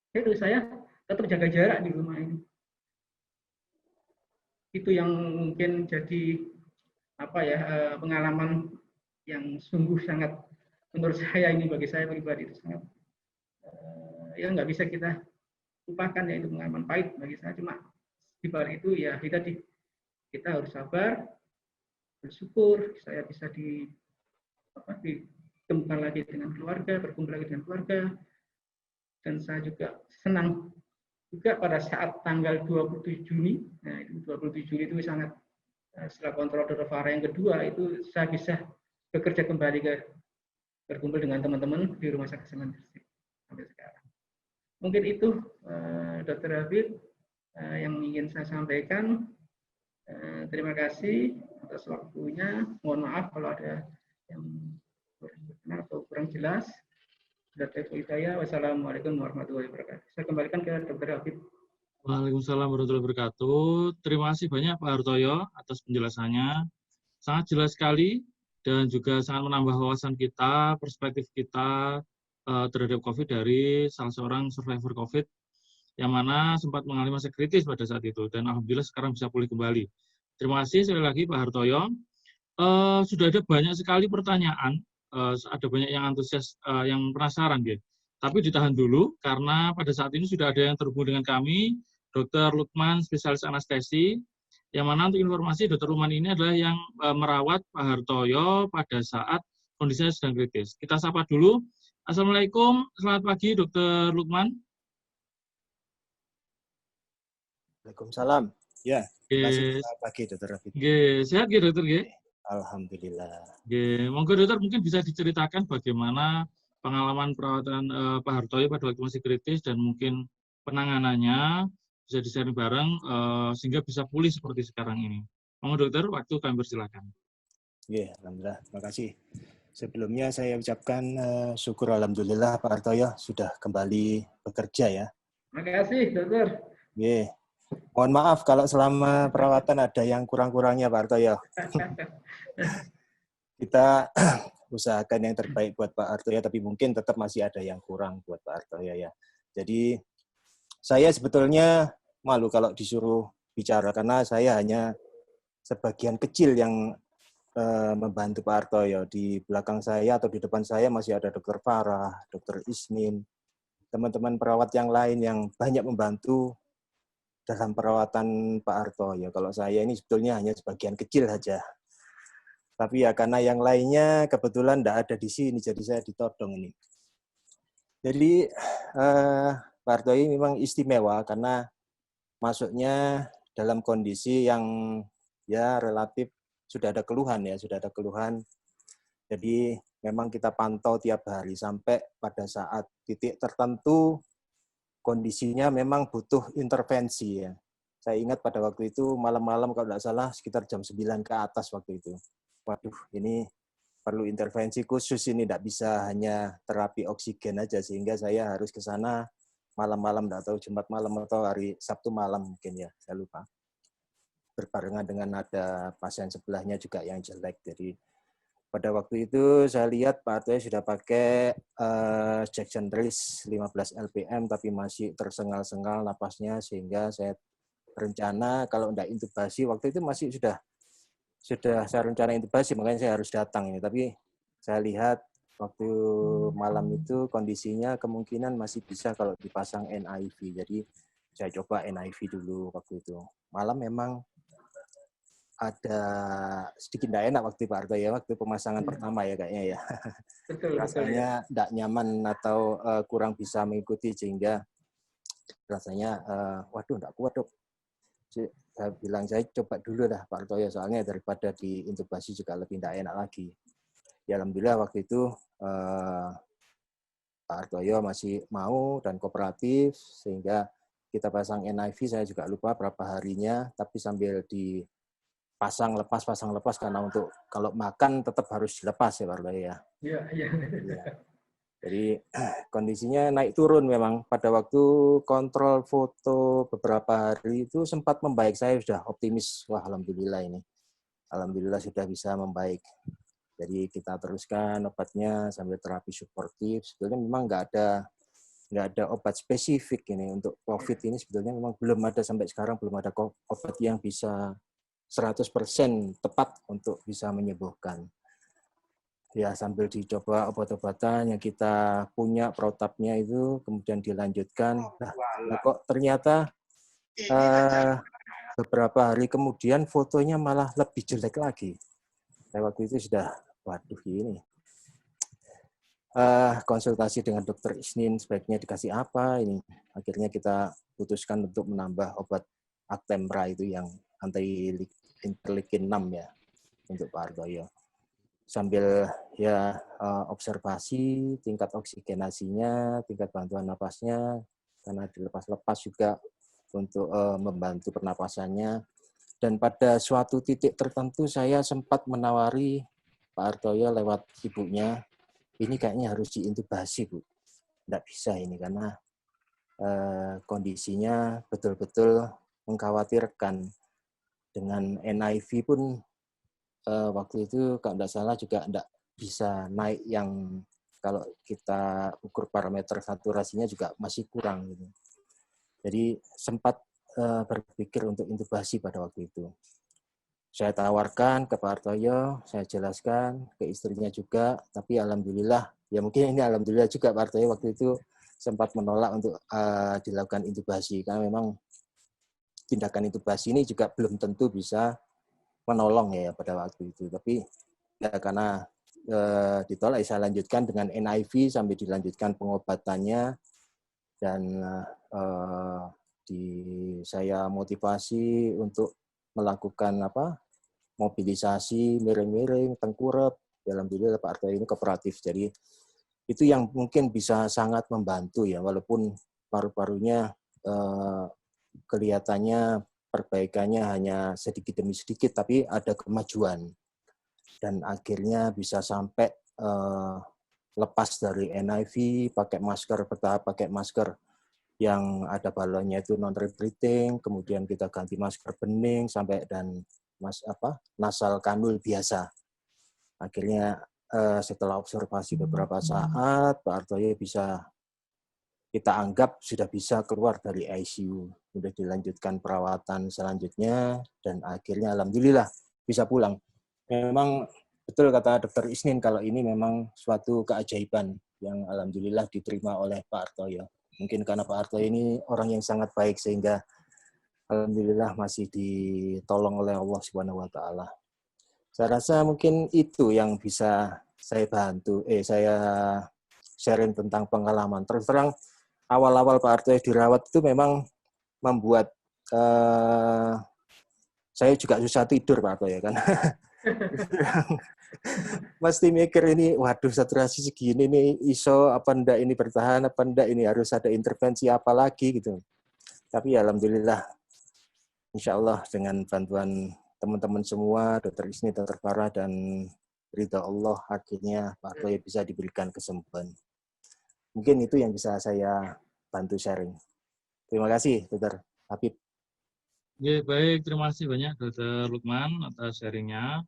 D: Itu saya tetap jaga jarak di rumah ini. Itu yang mungkin jadi apa ya pengalaman yang sungguh sangat menurut saya ini bagi saya pribadi itu sangat ya nggak bisa kita lupakan ya, itu pengalaman pahit bagi saya. Cuma di balik itu ya kita harus sabar, bersyukur saya bisa ditemukan lagi dengan keluarga, berkumpul lagi dengan keluarga, dan saya juga senang juga pada saat tanggal 27 Juni, nah itu 27 Juni itu sangat setelah kontrol varian yang kedua itu saya bisa bekerja kembali berkumpul dengan teman-teman di Rumah Sakit Semen Gresik sampai sekarang. Mungkin itu Dr. Habib yang ingin saya sampaikan. Terima kasih atas waktunya. Mohon maaf kalau ada yang kurang benar atau kurang jelas. Wassalamualaikum warahmatullahi wabarakatuh. Saya kembalikan ke Dr. Habib.
C: Waalaikumsalam warahmatullahi wabarakatuh. Terima kasih banyak Pak Hartoyo atas penjelasannya. Sangat jelas sekali dan juga sangat menambah wawasan kita, perspektif kita terhadap COVID dari salah seorang survivor COVID yang mana sempat mengalami masa kritis pada saat itu dan alhamdulillah sekarang bisa pulih kembali. Terima kasih sekali lagi Pak Hartoyo. Sudah ada banyak sekali pertanyaan, ada banyak yang antusias, yang penasaran gitu. Tapi ditahan dulu karena pada saat ini sudah ada yang terhubung dengan kami, Dr. Lukman, spesialis anestesi, yang mana untuk informasi Dr. Lukman ini adalah yang merawat Pak Hartoyo pada saat kondisinya sedang kritis. Kita sapa dulu. Assalamualaikum, selamat pagi Dr. Lukman.
E: Waalaikumsalam. Ya, terima kasih. Selamat pagi Dr. Rafid.
C: Sehat ya Dokter?
E: Alhamdulillah.
C: Monggo Dokter mungkin bisa diceritakan bagaimana pengalaman perawatan Pak Hartoyo pada waktu masih kritis dan mungkin penanganannya bisa di-sharing bareng sehingga bisa pulih seperti sekarang ini. Monggo Dokter, waktu kami persilakan.
E: Alhamdulillah. Terima kasih. Sebelumnya saya ucapkan syukur alhamdulillah Pak Hartoyo sudah kembali bekerja ya.
D: Terima kasih Dokter.
E: Mohon maaf kalau selama perawatan ada yang kurang-kurangnya Pak Hartoyo. Kita usahakan yang terbaik buat Pak Hartoyo, tapi mungkin tetap masih ada yang kurang buat Pak Hartoyo ya. Jadi saya sebetulnya malu kalau disuruh bicara karena saya hanya sebagian kecil yang membantu Pak Hartoyo. Di belakang saya atau di depan saya masih ada Dr. Farah, Dr. Isnin, teman-teman perawat yang lain yang banyak membantu dalam perawatan Pak Hartoyo. Kalau saya ini sebetulnya hanya sebagian kecil saja. Tapi ya karena yang lainnya kebetulan tidak ada di sini, jadi saya ditodong ini. Jadi Pak Hartoyo memang istimewa karena masuknya dalam kondisi yang ya relatif sudah ada keluhan. Jadi memang kita pantau tiap hari sampai pada saat titik tertentu kondisinya memang butuh intervensi ya. Saya ingat pada waktu itu malam-malam kalau tidak salah sekitar jam 9 ke atas waktu itu. Waduh, ini perlu intervensi khusus ini, tidak bisa hanya terapi oksigen aja sehingga saya harus ke sana malam-malam, tidak tahu Jumat malam atau hari Sabtu malam mungkin ya, saya lupa. Berbarengan dengan ada pasien sebelahnya juga yang jelek. Jadi pada waktu itu saya lihat Pak Hartoyo sudah pakai ejection release 15 LPM tapi masih tersengal-sengal napasnya sehingga saya rencana kalau tidak intubasi waktu itu masih sudah saya rencana intubasi makanya saya harus datang ini. Tapi saya lihat waktu malam itu kondisinya kemungkinan masih bisa kalau dipasang NIV. Jadi saya coba NIV dulu waktu itu. Malam memang ada sedikit tidak enak waktu Pak Hartoyo, waktu pemasangan pertama ya kayaknya ya.
D: Betul,
E: rasanya tidak nyaman atau kurang bisa mengikuti sehingga rasanya waduh tidak kuat dok. Saya bilang saya coba dulu lah Pak Hartoyo soalnya daripada diintubasi juga lebih tidak enak lagi. Ya alhamdulillah waktu itu Pak Hartoyo masih mau dan kooperatif sehingga kita pasang NIV, saya juga lupa berapa harinya tapi sambil pasang lepas karena untuk kalau makan tetap harus dilepas ya Pak Hartoyo ya.
D: Iya.
E: Jadi kondisinya naik turun memang. Pada waktu kontrol foto beberapa hari itu sempat membaik. Saya sudah optimis, wah alhamdulillah ini. Alhamdulillah sudah bisa membaik. Jadi kita teruskan obatnya sambil terapi suportif. Sebetulnya memang nggak ada obat spesifik ini untuk COVID ini, sebetulnya memang belum ada sampai sekarang, belum ada obat yang bisa 100% tepat untuk bisa menyembuhkan. Ya, sambil dicoba obat-obatan yang kita punya protapnya itu, kemudian dilanjutkan. Nah kok ternyata beberapa hari kemudian fotonya malah lebih jelek lagi. Saya waktu itu sudah, waduh ini. Konsultasi dengan dokter Isnin, sebaiknya dikasih apa ini. Akhirnya kita putuskan untuk menambah obat Actemra itu yang anti interleukin 6 ya, untuk Pak Hartoyo. Sambil ya observasi tingkat oksigenasinya, tingkat bantuan napasnya, karena dilepas-lepas juga untuk membantu pernapasannya. Dan pada suatu titik tertentu saya sempat menawari Pak Hartoyo lewat ibunya, ini kayaknya harus diintubasi, Bu. Tidak bisa ini karena kondisinya betul-betul mengkhawatirkan. Dengan NIV pun waktu itu kalau tidak salah juga tidak bisa naik yang kalau kita ukur parameter saturasinya juga masih kurang gitu. Jadi sempat berpikir untuk intubasi pada waktu itu. Saya tawarkan ke Pak Hartoyo, saya jelaskan ke istrinya juga, tapi alhamdulillah, ya mungkin ini alhamdulillah juga Pak Hartoyo waktu itu sempat menolak untuk dilakukan intubasi karena memang tindakan intubasi ini juga belum tentu bisa menolong ya pada waktu itu. Tapi ya karena ditolak, saya lanjutkan dengan NIV sambil dilanjutkan pengobatannya dan saya motivasi untuk melakukan mobilisasi, miring-miring, tengkurap. Alhamdulillah Pak Hartoyo ini kooperatif. Jadi itu yang mungkin bisa sangat membantu ya, walaupun paru-parunya kelihatannya perbaikannya hanya sedikit demi sedikit, tapi ada kemajuan. Dan akhirnya bisa sampai lepas dari NIV, pakai masker, bertahap pakai masker yang ada balonnya itu non-rebreathing, kemudian kita ganti masker bening, sampai dan nasal kanul biasa. Akhirnya setelah observasi beberapa saat, Pak Hartoyo bisa kita anggap sudah bisa keluar dari ICU, sudah dilanjutkan perawatan selanjutnya, dan akhirnya alhamdulillah bisa pulang. Memang betul kata Dr. Isnin, kalau ini memang suatu keajaiban yang alhamdulillah diterima oleh Pak Hartoyo. Mungkin karena Pak Hartoyo ini orang yang sangat baik sehingga alhamdulillah masih ditolong oleh Allah Subhanahu wa taala. Saya rasa mungkin itu yang bisa saya bantu, saya sharing tentang pengalaman. Terus terang awal-awal Pak Hartoyo dirawat itu memang membuat saya juga susah tidur Pak Hartoyo kan. Mesti mikir ini, waduh saturasi segini nih, ISO apa enggak ini bertahan, apa enggak ini harus ada intervensi apa lagi gitu. Tapi alhamdulillah, insya Allah dengan bantuan teman-teman semua, Dr. Isni, Dr. Farah, dan ridha Allah, akhirnya Pak Hartoyo bisa diberikan kesembuhan. Mungkin itu yang bisa saya bantu sharing. Terima kasih, Dr. Habib.
C: Ya, baik, terima kasih banyak Dr. Lukman atas sharingnya.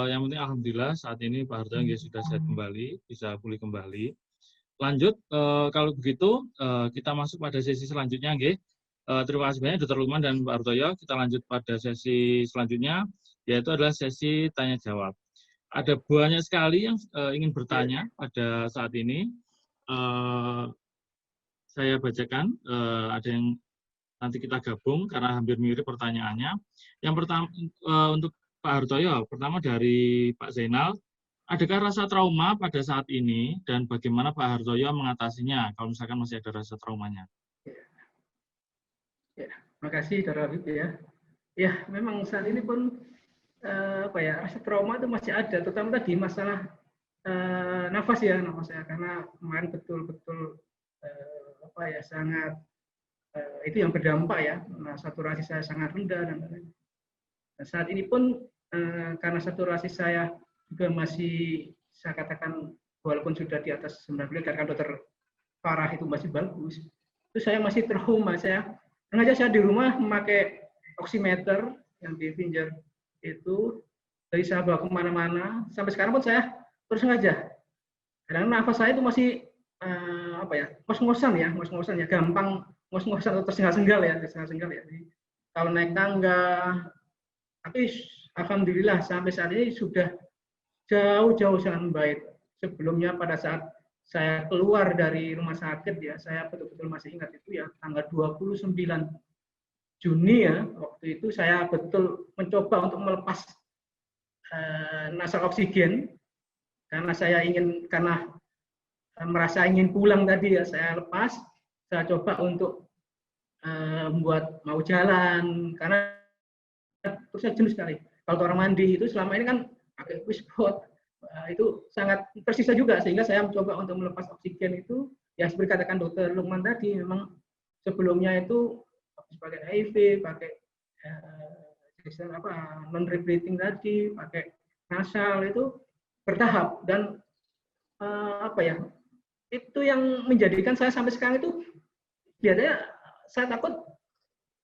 C: Yang penting alhamdulillah saat ini Pak Hartoyo sudah sehat kembali, bisa pulih kembali. Lanjut, kalau begitu kita masuk pada sesi selanjutnya, nggih. Terima kasih banyak Dr. Lukman dan Pak Hartoyo. Kita lanjut pada sesi selanjutnya, yaitu adalah sesi tanya jawab. Ada banyak sekali yang ingin bertanya pada saat ini. Saya bacakan, ada yang nanti kita gabung karena hampir mirip pertanyaannya. Yang pertama untuk Pak Hartoyo, pertama dari Pak Zainal, adakah rasa trauma pada saat ini dan bagaimana Pak Hartoyo mengatasinya kalau misalkan masih ada rasa traumanya?
D: Ya, terima kasih Dr. Habib ya. Ya, memang saat ini pun rasa trauma itu masih ada, terutama tadi masalah nafas ya, karena kemarin betul-betul sangat itu yang berdampak ya, saturasi saya sangat rendah dan lain-lain. Nah, saat ini pun karena saturasi saya juga masih saya katakan walaupun sudah di atas 90, karena dokter Farah itu masih bagus, itu saya masih trauma. Sengaja saya di rumah memakai oximeter yang di finger itu, dari saya bawa kemana-mana, sampai sekarang pun saya terus sengaja. Karena nafas saya itu masih ngos-ngosan ya, gampang ngos-ngosan atau tersengal-sengal ya. Jadi, kalau naik tangga, tapi alhamdulillah sampai saat ini sudah jauh-jauh sangat baik. Sebelumnya pada saat saya keluar dari rumah sakit ya, saya betul-betul masih ingat itu ya, tanggal 29 Juni ya, waktu itu saya betul mencoba untuk melepas nasal oksigen karena merasa ingin pulang tadi ya, saya lepas, saya coba untuk membuat mau jalan karena terus saya jenuh sekali. Kalau orang mandi itu selama ini kan pakai wishbot, itu sangat tersisa juga, sehingga saya mencoba untuk melepas oksigen itu ya seperti katakan Dokter Lukman tadi, memang sebelumnya itu pakai HIV, pakai non rebreathing tadi, pakai nasal, itu bertahap, dan itu yang menjadikan saya sampai sekarang itu biasanya saya takut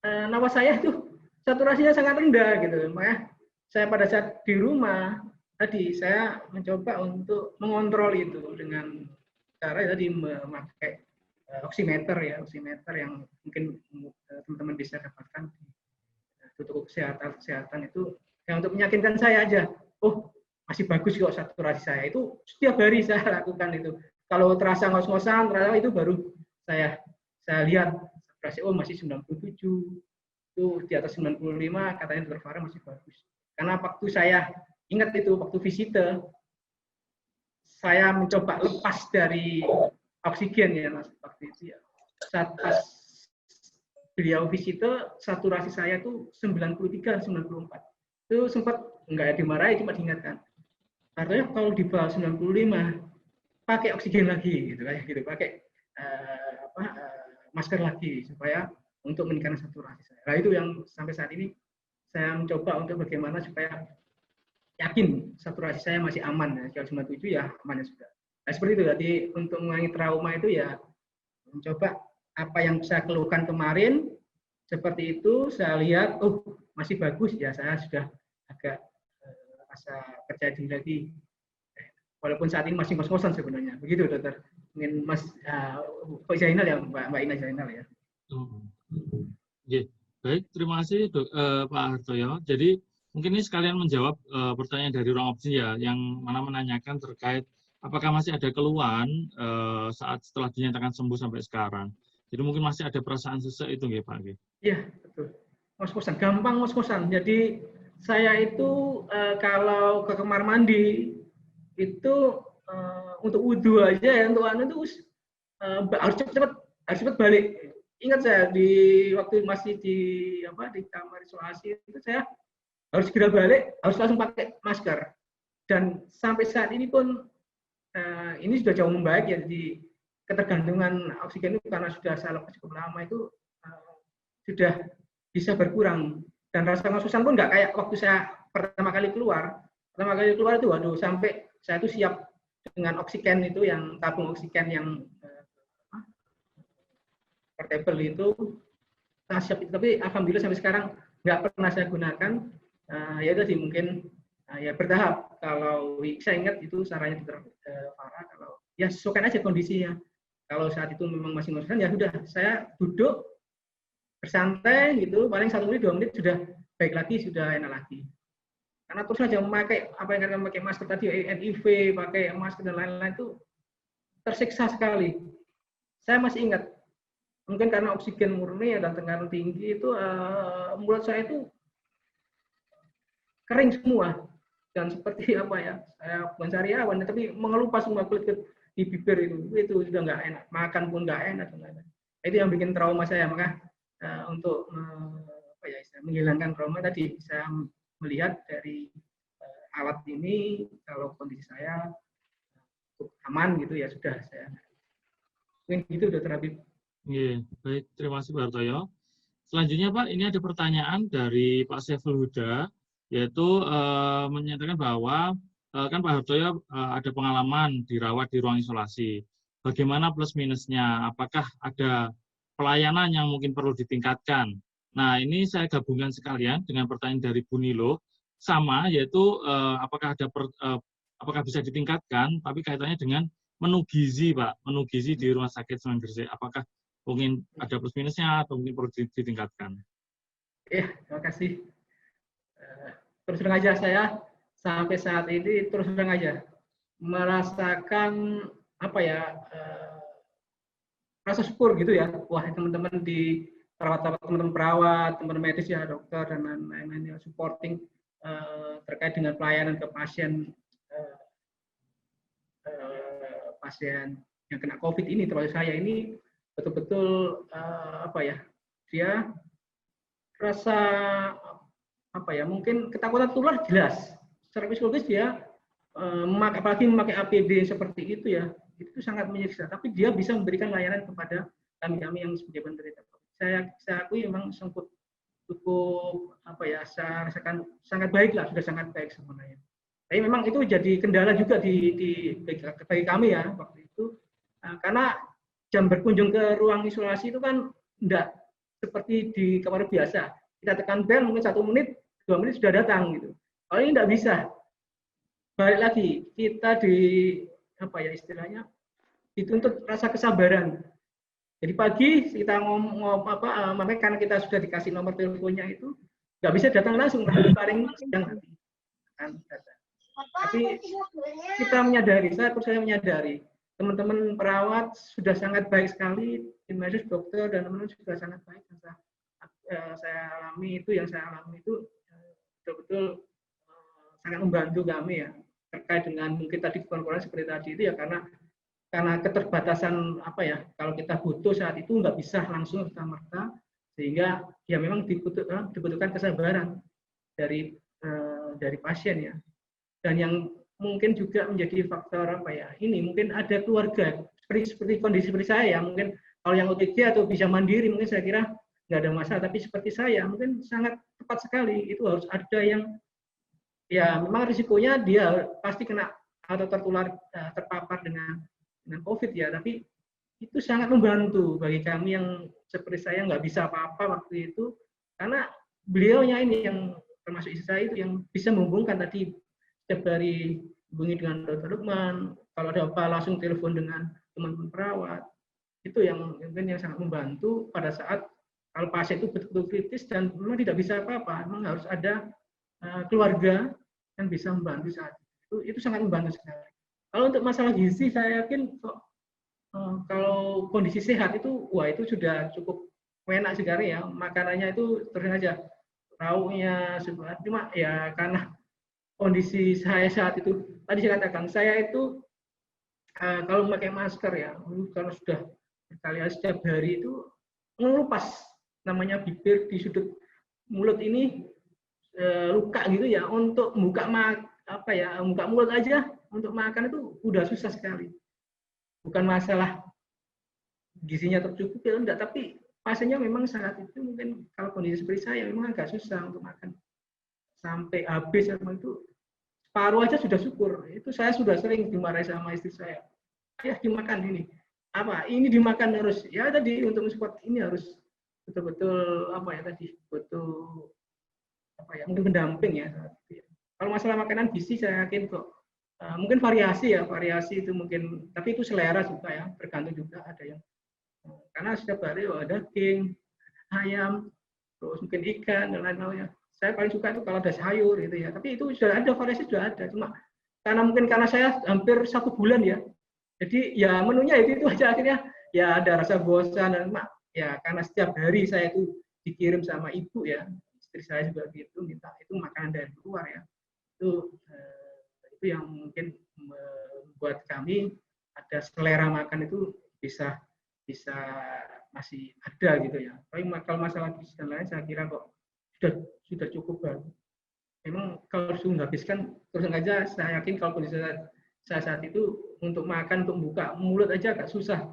D: nafas saya itu saturasinya sangat rendah gitu. Makanya saya pada saat di rumah tadi saya mencoba untuk mengontrol itu dengan cara tadi memakai oximeter yang mungkin teman-teman bisa dapatkan di tutup kesehatan itu yang untuk meyakinkan saya aja, oh masih bagus kok saturasi saya. Itu setiap hari saya lakukan itu. Kalau terasa ngos-ngosan, itu baru saya lihat saturasi, oh masih 97, itu di atas 95, katanya Dr. Farah masih bagus. Karena waktu saya ingat itu, waktu visite, saya mencoba lepas dari oksigen ya, Mas, waktu itu ya. Saat pas beliau visite, saturasi saya itu 93, 94. Itu sempat nggak dimarahi, cuma diingatkan. Artinya kalau di bawah 95, pakai oksigen lagi, gitu, pakai masker lagi, supaya untuk meningkatkan saturasi saya. Nah, itu yang sampai saat ini saya mencoba untuk bagaimana supaya yakin saturasi saya masih aman ya. Kalau 97 ya amannya sudah. Nah, seperti itu. Jadi untuk mengurangi trauma itu ya mencoba apa yang saya keluhkan kemarin seperti itu, saya lihat oh masih bagus ya, saya sudah agak rasa percaya diri lagi. Walaupun saat ini masih ngos-ngosan sebenarnya. Begitu Dokter. Mungkin Mas Pak Zainal ya, Mbak Ina Zainal ya.
C: Baik, terima kasih Pak Hartoyo. Jadi mungkin ini sekalian menjawab pertanyaan dari ruang opsi ya, yang mana menanyakan terkait apakah masih ada keluhan saat setelah dinyatakan sembuh sampai sekarang. Jadi mungkin masih ada perasaan sesek itu nggih Pak?
D: Iya, betul. Ngos-ngosan, gampang ngos-ngosan. Jadi saya itu kalau ke kamar mandi itu untuk wudhu aja ya, untuk itu harus cepat balik. Ingat saya di waktu masih di kamar isolasi itu saya harus segera balik, harus langsung pakai masker. Dan sampai saat ini pun ini sudah jauh membaik ya, di ketergantungan oksigen itu karena sudah saya lepas cukup lama itu sudah bisa berkurang, dan rasa ngos-ngosan pun nggak kayak waktu saya pertama kali keluar itu waduh, sampai saya itu siap dengan oksigen itu, yang tabung oksigen yang portable itu saya siap itu, tapi alhamdulillah sampai sekarang nggak pernah saya gunakan. Ya tadi mungkin ya bertahap. Kalau saya ingat itu sarannya Dr. Farah, kalau ya sesuaikan aja kondisinya. Kalau saat itu memang masih ngos-ngosan ya sudah, saya duduk bersantai gitu, paling 1 menit 2 menit sudah baik lagi, sudah enak lagi. Karena terus saja memakai apa yang kalian pakai masker tadi, NIV, pakai masker dan lain-lain, itu tersiksa sekali. Saya masih ingat, mungkin karena oksigen murni dan tekanan tinggi itu mulut saya itu kering semua, dan seperti saya bukan sariawan tapi mengelupas semua kulit di bibir itu sudah nggak enak, makan pun nggak enak. Itu yang bikin trauma saya. Maka untuk menghilangkan trauma tadi, saya melihat dari alat ini kalau kondisi saya aman gitu ya, sudah saya mungkin gitu Dr. Habib.
C: Baik, terima kasih Pak Hartoyo. Selanjutnya Pak, ini ada pertanyaan dari Pak Saiful Huda, yaitu menyatakan bahwa kan Pak Hartoyo ada pengalaman dirawat di ruang isolasi. Bagaimana plus minusnya? Apakah ada pelayanan yang mungkin perlu ditingkatkan? Nah, ini saya gabungkan sekalian dengan pertanyaan dari Bu Nilo, sama, yaitu apakah apakah bisa ditingkatkan, tapi kaitannya dengan menu gizi, Pak, menu gizi di Rumah Sakit Sunan Gresik. Apakah mungkin ada plus minusnya atau mungkin perlu ditingkatkan?
D: Ya, terima kasih. Terus terang aja saya sampai saat ini terus terang aja merasakan apa ya rasa syukur gitu ya. Wah, teman-teman di perawat, teman-teman perawat, teman-teman medis ya, dokter dan lain-lain yang supporting terkait dengan pelayanan ke pasien pasien yang kena COVID ini, termasuk saya ini betul-betul apa ya, dia rasa apa ya, mungkin ketakutan tular jelas. Secara psikologis dia apalagi memakai APD seperti itu ya, itu sangat menyiksa. Tapi dia bisa memberikan layanan kepada kami-kami yang sebagai penderita. Saya akui memang cukup apa ya, saya rasakan sangat baik lah, sudah sangat baik sebenarnya. Tapi memang itu jadi kendala juga bagi kami ya waktu itu, karena jam berkunjung ke ruang isolasi itu kan enggak seperti di kamar biasa. Kita tekan bel mungkin 1 menit, 2 menit sudah datang gitu. Kalau ini enggak bisa. Balik lagi kita di apa ya istilahnya dituntut rasa kesabaran. Jadi pagi kita makanya karena kita sudah dikasih nomor teleponnya itu nggak bisa datang langsung, paling siang nanti kan datang. Tapi kita menyadari, saya menyadari teman-teman perawat sudah sangat baik sekali, tim medis, dokter dan teman-teman sudah sangat baik. Saya alami itu betul-betul sangat membantu kami ya, terkait dengan mungkin tadi kurang-kurang seperti tadi itu ya, karena keterbatasan apa ya, kalau kita butuh saat itu nggak bisa langsung serta-merta, sehingga ya memang dibutuhkan kesabaran dari pasien ya. Dan yang mungkin juga menjadi faktor apa ya, ini mungkin ada keluarga seperti kondisi seperti saya, mungkin kalau yang OTG atau bisa mandiri mungkin saya kira nggak ada masalah, tapi seperti saya mungkin sangat tepat sekali, itu harus ada yang ya memang risikonya dia pasti kena atau terpapar dengan COVID ya, tapi itu sangat membantu bagi kami yang seperti saya nggak bisa apa-apa waktu itu, karena beliaunya ini yang termasuk istri saya itu yang bisa menghubungkan tadi setiap hari, hubungi dengan Dr. Lukman, kalau ada apa langsung telepon dengan teman-teman perawat, itu yang mungkin yang sangat membantu pada saat kalau pasien itu betul-betul kritis dan memang tidak bisa apa-apa, memang harus ada keluarga yang bisa membantu saat itu sangat membantu sekali. Kalau untuk masalah gizi, saya yakin kalau kondisi sehat itu, wah itu sudah cukup enak sekali ya, makanannya itu terus aja lauknya, cuma ya karena kondisi saya saat itu, tadi saya katakan, saya itu kalau memakai masker ya, kalau sudah berkali-kali setiap hari itu ngelupas namanya bibir di sudut mulut ini luka gitu ya, untuk buka mulut aja untuk makan itu udah susah sekali. Bukan masalah gizinya tercukupi atau enggak, tapi pasiennya memang saat itu mungkin kalau kondisi seperti saya memang agak susah untuk makan sampai habis, itu separuh aja sudah syukur. Itu saya sudah sering dimarahi sama istri saya, ya dimakan ini dimakan harus ya, tadi untuk mensupport ini harus betul-betul betul mungkin pendamping ya. Kalau masalah makanan gizi saya yakin kok mungkin variasi itu mungkin, tapi itu selera juga ya, tergantung juga ada yang karena setiap hari ada daging, ayam, terus mungkin ikan dan lain-lainnya. Saya paling suka itu kalau ada sayur gitu ya, tapi itu sudah ada, variasi sudah ada, cuma karena saya hampir 1 bulan ya, jadi ya menunya itu aja, akhirnya ya ada rasa bosan dan ya karena setiap hari saya itu dikirim sama ibu ya, istri saya juga gitu, minta itu makanan dari luar ya, itu yang mungkin membuat kami ada selera makan itu bisa masih ada gitu ya. Tapi kalau masalah gizi dan lain saya kira kok sudah cukup bagus. Memang kalau sudah menghabiskan terus aja, saya yakin kalau kondisi saya saat itu untuk makan, untuk buka mulut aja agak susah.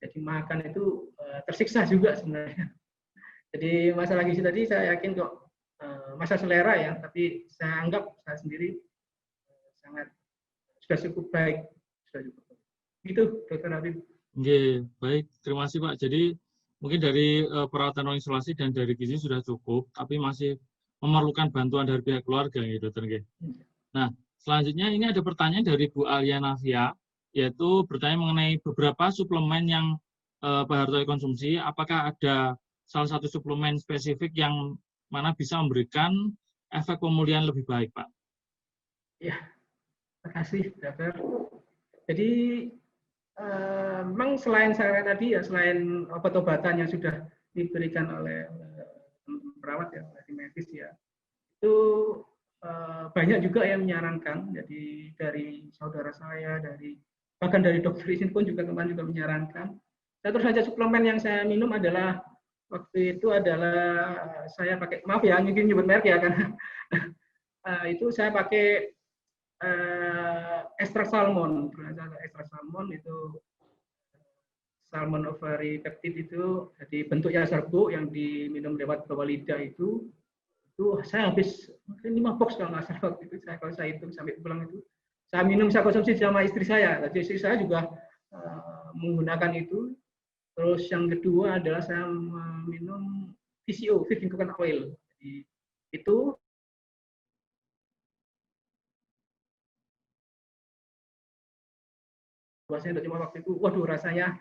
D: Jadi makan itu tersiksa juga sebenarnya. Jadi masalah gizi tadi saya yakin kok masalah selera ya, tapi saya anggap saya sendiri sangat sudah cukup baik, sudah cukup baik. Gitu, Dr. Habib.
C: Oke, baik. Terima kasih Pak. Jadi mungkin dari perawatan ruang isolasi dan dari gizi sudah cukup, tapi masih memerlukan bantuan dari pihak keluarga, ya Dokter. Nah, selanjutnya ini ada pertanyaan dari Bu Alia Navia, yaitu bertanya mengenai beberapa suplemen yang Pak Hartoyo konsumsi. Apakah ada salah satu suplemen spesifik yang mana bisa memberikan efek pemulihan lebih baik, Pak?
D: Ya, terima kasih, Dokter. Jadi memang selain saya tadi ya, selain obat-obatan yang sudah diberikan oleh perawat ya, oleh medis ya, itu banyak juga yang menyarankan. Jadi dari saudara saya, bahkan dari dokter izin pun juga kemarin juga menyarankan. Terus saja suplemen yang saya minum adalah waktu itu adalah saya pakai, maaf ya, mungkin nyebut merek ya, karena itu saya pakai ekstrak salmon. Ekstrak salmon itu salmon ovary peptide itu, jadi bentuknya serbuk yang diminum lewat bawah lidah itu saya habis mungkin 5 box kalau nggak salah waktu itu. Kalau saya hitung sampai pulang itu saya minum, saya konsumsi sama istri saya. Jadi istri saya juga menggunakan itu. Terus yang kedua adalah saya minum VCO, Virgin Coconut Oil. Jadi itu bahasanya cuma waktu itu, waduh rasanya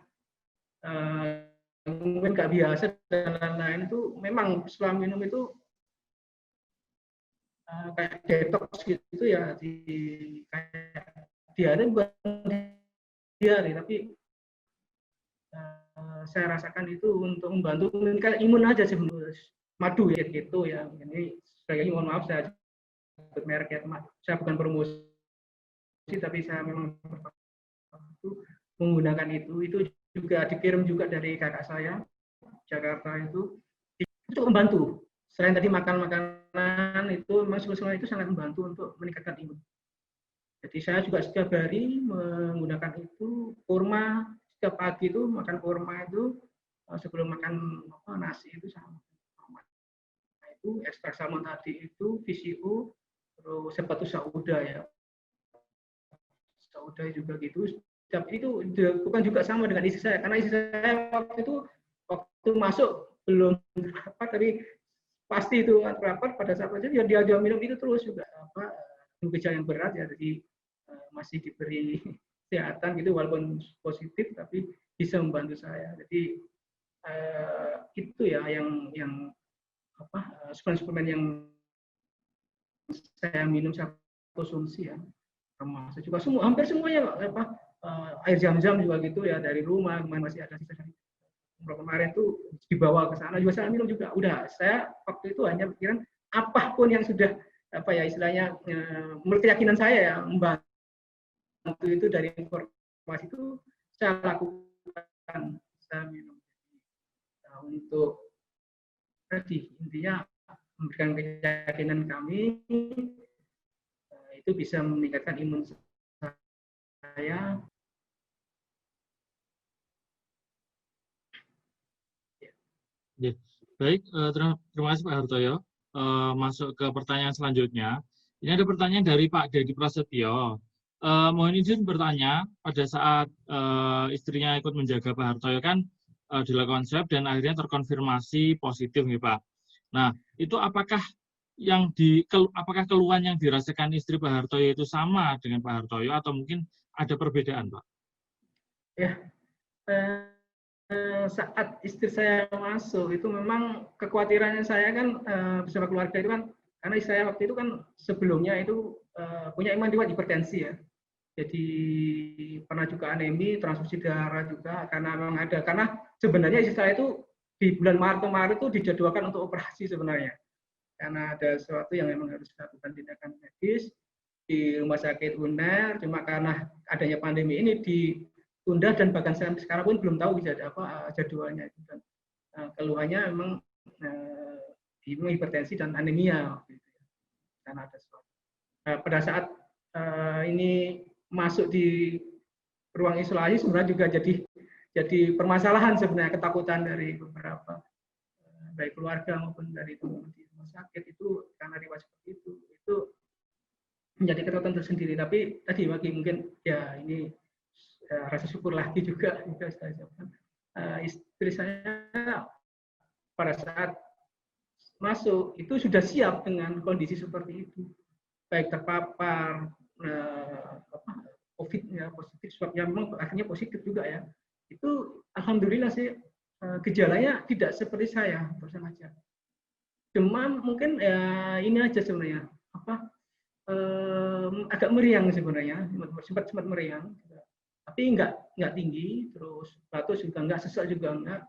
D: mungkin nggak biasa dan lain-lain. Itu memang setelah minum itu kayak detox gitu ya, kayak diare bukan diare, tapi saya rasakan itu untuk membantu meningkatkan imun aja sih, madu ya gitu ya. Ini sekali lagi mohon maaf saya sebut merek ya, saya bukan promosi, tapi saya memang menggunakan itu juga dikirim juga dari kakak saya Jakarta, itu membantu. Selain tadi makan makanan itu, semua itu sangat membantu untuk meningkatkan imun. Jadi saya juga setiap hari menggunakan itu, kurma. Setiap pagi itu makan kurma itu, sebelum makan nasi itu sama. Nah, itu ekstrak salmon tadi itu, VCO, terus sepatu sauda ya. Sauda juga gitu. Tapi itu bukan juga sama dengan istri saya, karena istri saya waktu masuk belum apa, tapi pasti itu rapat pada saat itu dia minum itu terus juga gejala yang berat ya, jadi masih diberi kesehatan gitu, walaupun positif tapi bisa membantu saya. Jadi itu ya yang suplemen yang saya minum, saya konsumsi ya, termasuk juga hampir semuanya air zam-zam juga gitu ya, dari rumah masih ada sisa dari kemarin tuh dibawa ke sana juga saya minum juga. Udah, saya waktu itu hanya pikiran apapun yang sudah istilahnya menurut keyakinan saya ya, membantu itu dari informasi itu saya lakukan, saya minum. Nah, untuk tadi intinya memberikan keyakinan kami itu bisa meningkatkan imun saya.
C: Baik, terima kasih Pak Hartoyo. Masuk ke pertanyaan selanjutnya. Ini ada pertanyaan dari Pak Dedi Prasetyo. Mohon izin bertanya, pada saat istrinya ikut menjaga Pak Hartoyo kan dilakukan swab dan akhirnya terkonfirmasi positif nih Pak. Nah, itu apakah keluhan yang dirasakan istri Pak Hartoyo itu sama dengan Pak Hartoyo atau mungkin ada perbedaan, Pak?
D: Ya, saat istri saya masuk itu memang kekhawatirannya saya kan bersama keluarga itu kan, karena istri saya waktu itu kan sebelumnya itu punya iman riwayat hipertensi ya, jadi pernah juga anemi, transfusi darah juga, karena sebenarnya istri saya itu di bulan Maret kemarin itu dijadwalkan untuk operasi sebenarnya, karena ada sesuatu yang memang harus dilakukan tindakan medis di rumah sakit UNER, cuma karena adanya pandemi ini ditunda dan bahkan sampai sekarang pun belum tahu bisa ada apa jadwalnya itu. Dan keluhannya memang hipertensi dan anemia gitu, karena ada sesuatu. Pada saat ini masuk di ruang isolasi sebenarnya juga jadi permasalahan sebenarnya, ketakutan dari beberapa baik keluarga maupun dari teman di rumah sakit itu karena riwayat seperti itu menjadi ketakutan tersendiri. Tapi tadi bagi mungkin ya ini rasa syukur lagi juga istri saya pada saat masuk itu sudah siap dengan kondisi seperti itu, baik terpapar COVID ya positif, swabnya memang akhirnya positif juga ya. Itu alhamdulillah sih gejalanya tidak seperti saya terus saja. Demam mungkin ya ini aja sebenarnya agak meriang sebenarnya, sempat meriang, tapi nggak tinggi, terus batuk juga nggak, sesak juga nggak.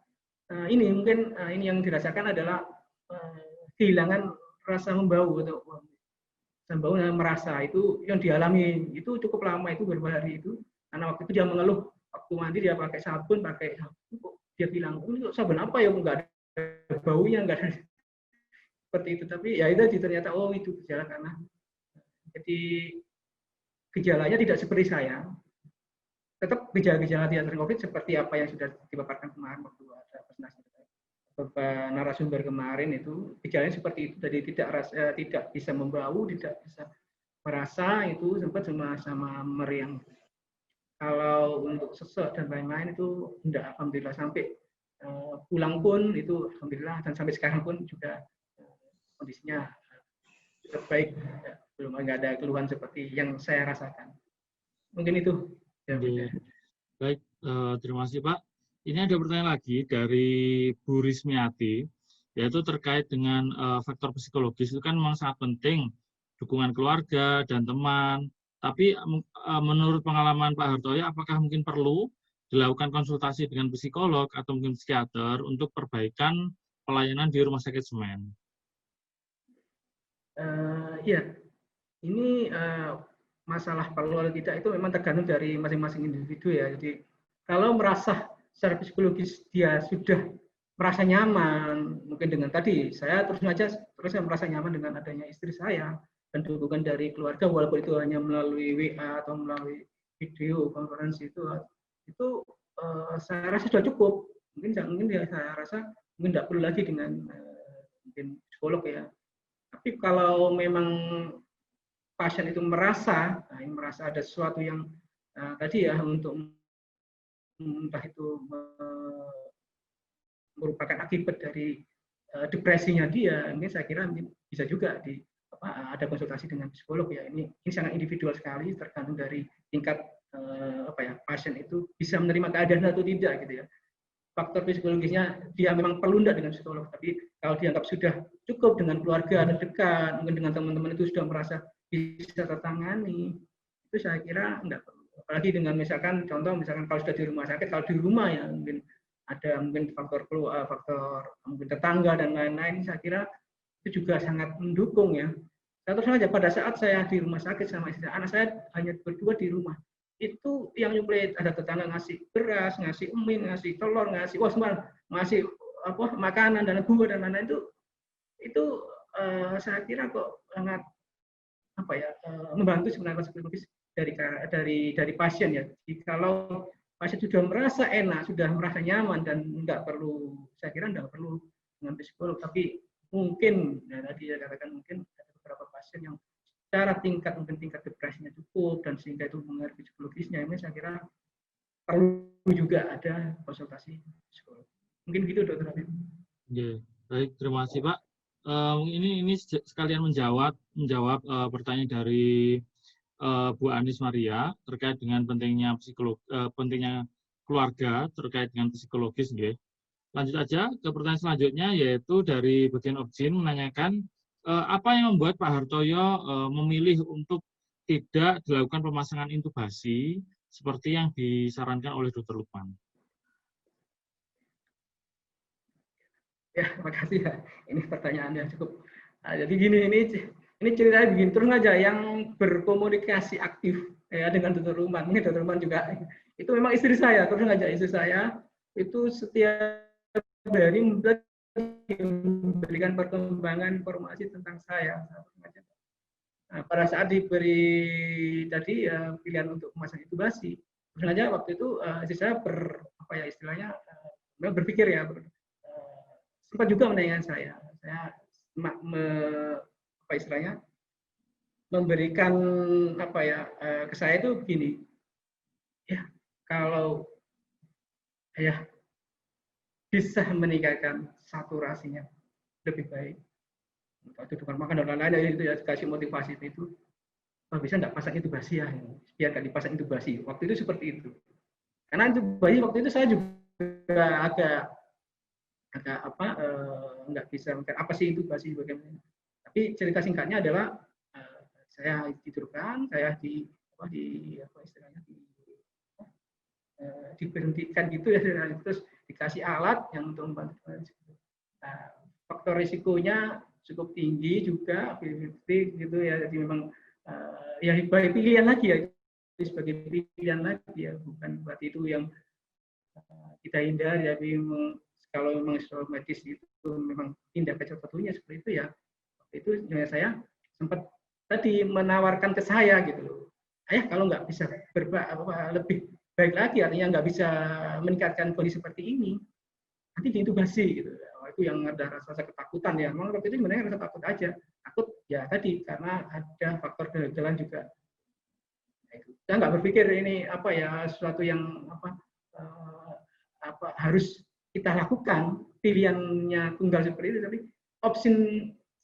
D: Ini mungkin ini yang dirasakan adalah kehilangan rasa membau atau membau merasa itu yang dialami itu cukup lama, itu beberapa hari itu, karena waktu itu dia mengeluh waktu mandi dia pakai sabun kok dia bilang ini sabun apa ya nggak ada baunya, nggak ada seperti itu. Tapi ya itu ternyata oh itu gejala karena jadi gejalanya tidak seperti saya, tetap gejala-gejala tidak COVID seperti apa yang sudah dipaparkan kemarin waktu ada presentasi beberapa narasumber kemarin, itu gejalanya seperti itu. Jadi tidak bisa membau, tidak bisa merasa, itu sempat sama meriang. Kalau untuk sesak dan lain-lain itu tidak, alhamdulillah, sampai pulang pun itu alhamdulillah, dan sampai sekarang pun juga kondisinya tetap baik, belum ada keluhan seperti yang saya rasakan. Mungkin itu. Ya,
C: baik, terima kasih Pak. Ini ada pertanyaan lagi dari Bu Rismiati, yaitu terkait dengan faktor psikologis. Itu kan memang sangat penting, dukungan keluarga dan teman. Tapi menurut pengalaman Pak Hartoyo, apakah mungkin perlu dilakukan konsultasi dengan psikolog atau mungkin psikiater untuk perbaikan pelayanan di Rumah Sakit Semen?
D: Iya, ini masalah perlu atau tidak itu memang tergantung dari masing-masing individu ya. Jadi kalau merasa secara psikologis dia sudah merasa nyaman, mungkin dengan tadi saya terus merasa nyaman dengan adanya istri saya dan dukungan dari keluarga, walaupun itu hanya melalui WA atau melalui video konferensi, itu saya rasa sudah cukup. Mungkin saya rasa mungkin tidak perlu lagi dengan mungkin psikolog ya. Tapi kalau memang pasien itu merasa ada sesuatu yang tadi ya, untuk entah itu merupakan akibat dari depresinya dia, ini saya kira bisa juga ada konsultasi dengan psikolog ya. Ini sangat individual sekali, tergantung dari tingkat pasien itu bisa menerima keadaan atau tidak gitu ya. Faktor psikologisnya dia memang perlu enggak dengan psikolog, tapi kalau dianggap sudah cukup dengan keluarga dan dekat, mungkin dengan teman-teman itu sudah merasa bisa tertangani, itu saya kira enggak perlu. Apalagi dengan misalkan kalau sudah di rumah sakit, kalau di rumah ya mungkin ada faktor mungkin tetangga dan lain-lain, saya kira itu juga sangat mendukung ya. Terus saja pada saat saya di rumah sakit sama istri, anak saya hanya berdua di rumah, itu yang nyuplai, ada tetangga ngasih beras, ngasih mie, ngasih telur, ngasih ngasih makanan dan buah dan lain-lain, itu saya kira kok sangat membantu sebenarnya psikologis dari pasien ya. Jadi kalau pasien sudah merasa enak, sudah merasa nyaman, dan saya kira nggak perlu dengan psikolog. Tapi mungkin ya, tadi saya katakan mungkin ada beberapa pasien yang secara tingkat depresinya cukup dan sehingga itu mengerti psikologisnya, ini saya kira perlu juga ada konsultasi psikolog. Mungkin gitu, Dokter Habib.
C: Ya, baik, terima kasih Pak. Ini sekalian menjawab pertanyaan dari Bu Anis Maria terkait dengan pentingnya keluarga terkait dengan psikologis. Lanjut aja ke pertanyaan selanjutnya, yaitu dari bagian Objin menanyakan apa yang membuat Pak Hartoyo memilih untuk tidak dilakukan pemasangan intubasi seperti yang disarankan oleh Dr. Lukman.
D: Ya, makasih ya. Ini pertanyaannya cukup. Jadi gini, ini ceritanya begini, terus aja yang berkomunikasi aktif ya dengan Dr. Lukman. Ini Dr. Lukman juga itu memang istri saya, terus aja istri saya itu setiap hari memberikan perkembangan informasi tentang saya. Nah, pada saat diberi tadi pilihan untuk memasang intubasi, sebenarnya waktu itu istri saya berpikir ya, sempat juga menanyakan saya memberikan apa ya ke saya itu begini, ya kalau ayah bisa meningkatkan saturasinya lebih baik, itu bukan makan dan lain-lain itu ya, kasih motivasi itu, oh, bisa nggak pasang intubasi ya, biar nggak dipasang intubasi. Waktu itu seperti itu. Karena intubasi waktu itu saya juga agak apa nggak bisa apa sih intubasi bagaimana. Tapi cerita singkatnya adalah saya tidurkan, saya apa istilahnya diberhentikan gitu ya, terus dikasih alat yang untuk membantu. Nah, faktor risikonya cukup tinggi juga, gitu ya. Jadi memang ya pilihan lagi ya, sebagai pilihan lagi ya, bukan buat itu yang kita hindari. Tapi kalau memang medis itu memang tindak satu-satunya seperti itu ya, itu saya sempat tadi menawarkan ke saya gitu, ayah kalau nggak bisa lebih baik lagi, artinya nggak bisa meningkatkan kondisi seperti ini, nanti diintubasi gitu. Itu yang ada rasa ketakutan ya. Memang waktu itu sebenarnya rasa takut aja, takut ya tadi karena ada faktor kegagalan juga. Saya nggak berpikir ini apa ya sesuatu yang apa harus kita lakukan, pilihannya tunggal seperti itu, tapi opsi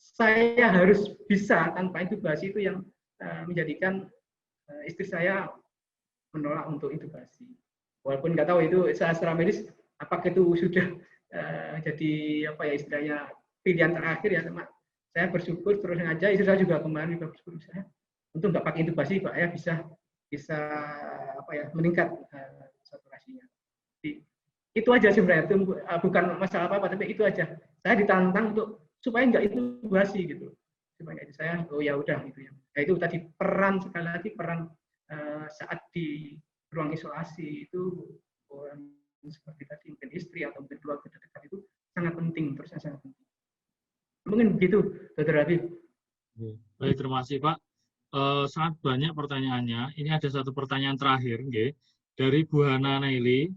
D: saya harus bisa tanpa intubasi itu yang menjadikan istri saya menolak untuk intubasi. Walaupun nggak tahu itu secara medis apakah itu sudah jadi apa ya istilahnya pilihan terakhir ya, sama saya bersyukur terus aja, istri saya juga kemarin juga bersyukur saya untuk nggak pakai intubasi Pak ya, bisa apa ya meningkat saturasinya. Jadi, itu aja sebenarnya, itu bukan masalah apa-apa, tapi itu aja. Saya ditantang untuk supaya nggak intubasi gitu, supaya itu saya oh ya udah gitu ya. Nah, itu tadi peran sekali lagi peran saat di ruang isolasi itu orang seperti tadi mungkin istri atau mungkin keluarga terdekat itu sangat penting, terus sangat penting. Mungkin begitu, Dr. Habib.
C: Baik, terima kasih Pak. Sangat banyak pertanyaannya. Ini ada satu pertanyaan terakhir, dari Bu Hana Naili.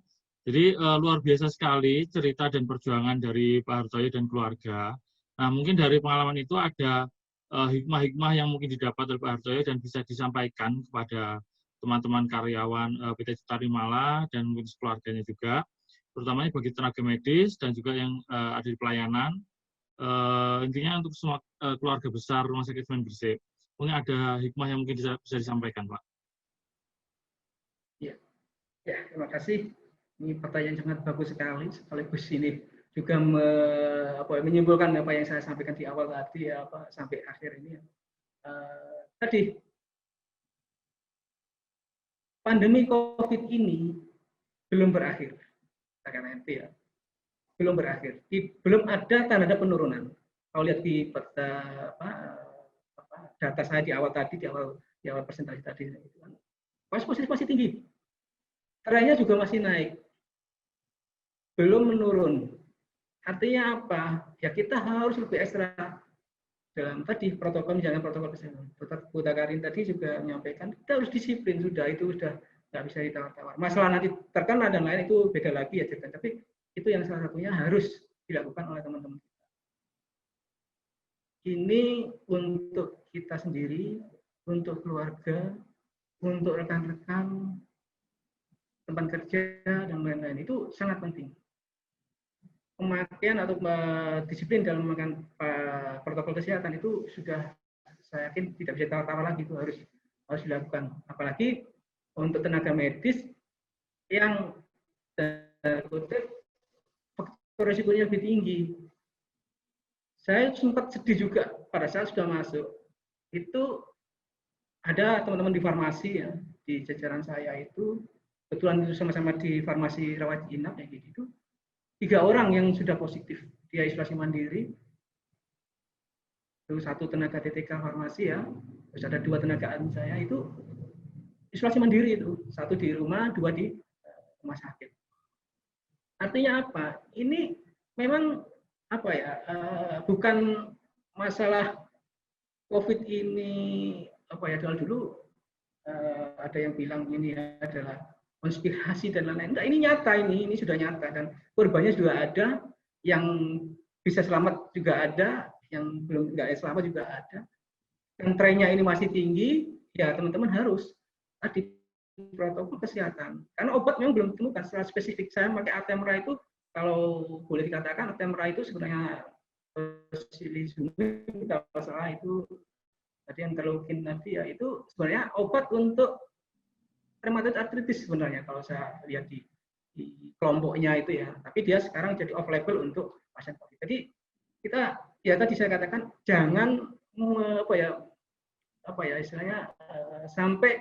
C: Jadi luar biasa sekali cerita dan perjuangan dari Pak Hartoyo dan keluarga. Nah, mungkin dari pengalaman itu ada hikmah-hikmah yang mungkin didapat oleh Pak Hartoyo dan bisa disampaikan kepada teman-teman karyawan PT Tarimala dan mungkin keluarganya juga, terutamanya bagi tenaga medis dan juga yang ada di pelayanan. Intinya untuk semua keluarga besar Rumah Sakit Semen Gresik. Mungkin ada hikmah yang mungkin bisa disampaikan, Pak.
D: Ya, terima kasih. Ini pertanyaan sangat bagus sekali, sekaligus ini juga menyimpulkan apa yang saya sampaikan di awal tadi ya, sampai akhir ini. Tadi pandemi COVID ini belum berakhir, karena itu ya, belum berakhir. Belum ada tanda penurunan. Kalau lihat di peta data saya di awal presentasi tadi, masih tinggi. Trennya juga masih naik, belum menurun. Artinya apa? Ya kita harus lebih ekstra dalam tadi protokol, misalnya protokol kesehatan. Bu Takarin tadi juga menyampaikan kita harus disiplin, itu sudah nggak bisa ditawar-tawar. Masalah nanti terkena dan lain itu beda lagi ya, tapi itu yang salah satunya harus dilakukan oleh teman-teman kita. Ini untuk kita sendiri, untuk keluarga, untuk rekan-rekan, tempat kerja, dan lain-lain. Itu sangat penting. Pemakaian atau disiplin dalam memakan protokol kesehatan itu sudah, saya yakin tidak bisa tawar-tawar lagi, itu harus dilakukan. Apalagi untuk tenaga medis yang faktor risikonya lebih tinggi. Saya sempat sedih juga pada saat sudah masuk. Itu ada teman-teman di farmasi ya, di jajaran saya itu, kebetulan itu sama-sama di farmasi rawat inap ya gitu. 3 orang yang sudah positif, dia isolasi mandiri. Itu 1 tenaga TTK farmasi ya, terus ada 2 tenaga saya itu isolasi mandiri itu, 1 di rumah, 2 di rumah sakit. Artinya apa? Ini memang apa ya? Bukan masalah COVID ini apa ya, dulu ada yang bilang ini adalah konspirasi dan lain-lain. Enggak, ini nyata, ini sudah nyata, dan korbannya juga ada, yang bisa selamat juga ada, yang belum nggak selamat juga ada. dan trennya ini masih tinggi, ya teman-teman harus tadi protokol kesehatan. Karena obat memang belum ditemukan secara spesifik. Saya pakai Actemra itu, kalau boleh dikatakan Actemra itu sebenarnya tocilizumab kalau salah itu tadi yang terlukin tadi ya, itu sebenarnya obat untuk rheumatoid arthritis sebenarnya kalau saya lihat di kelompoknya itu ya. Tapi dia sekarang jadi off label untuk pasien COVID. Jadi kita ya tadi saya katakan jangan apa ya istilahnya sampai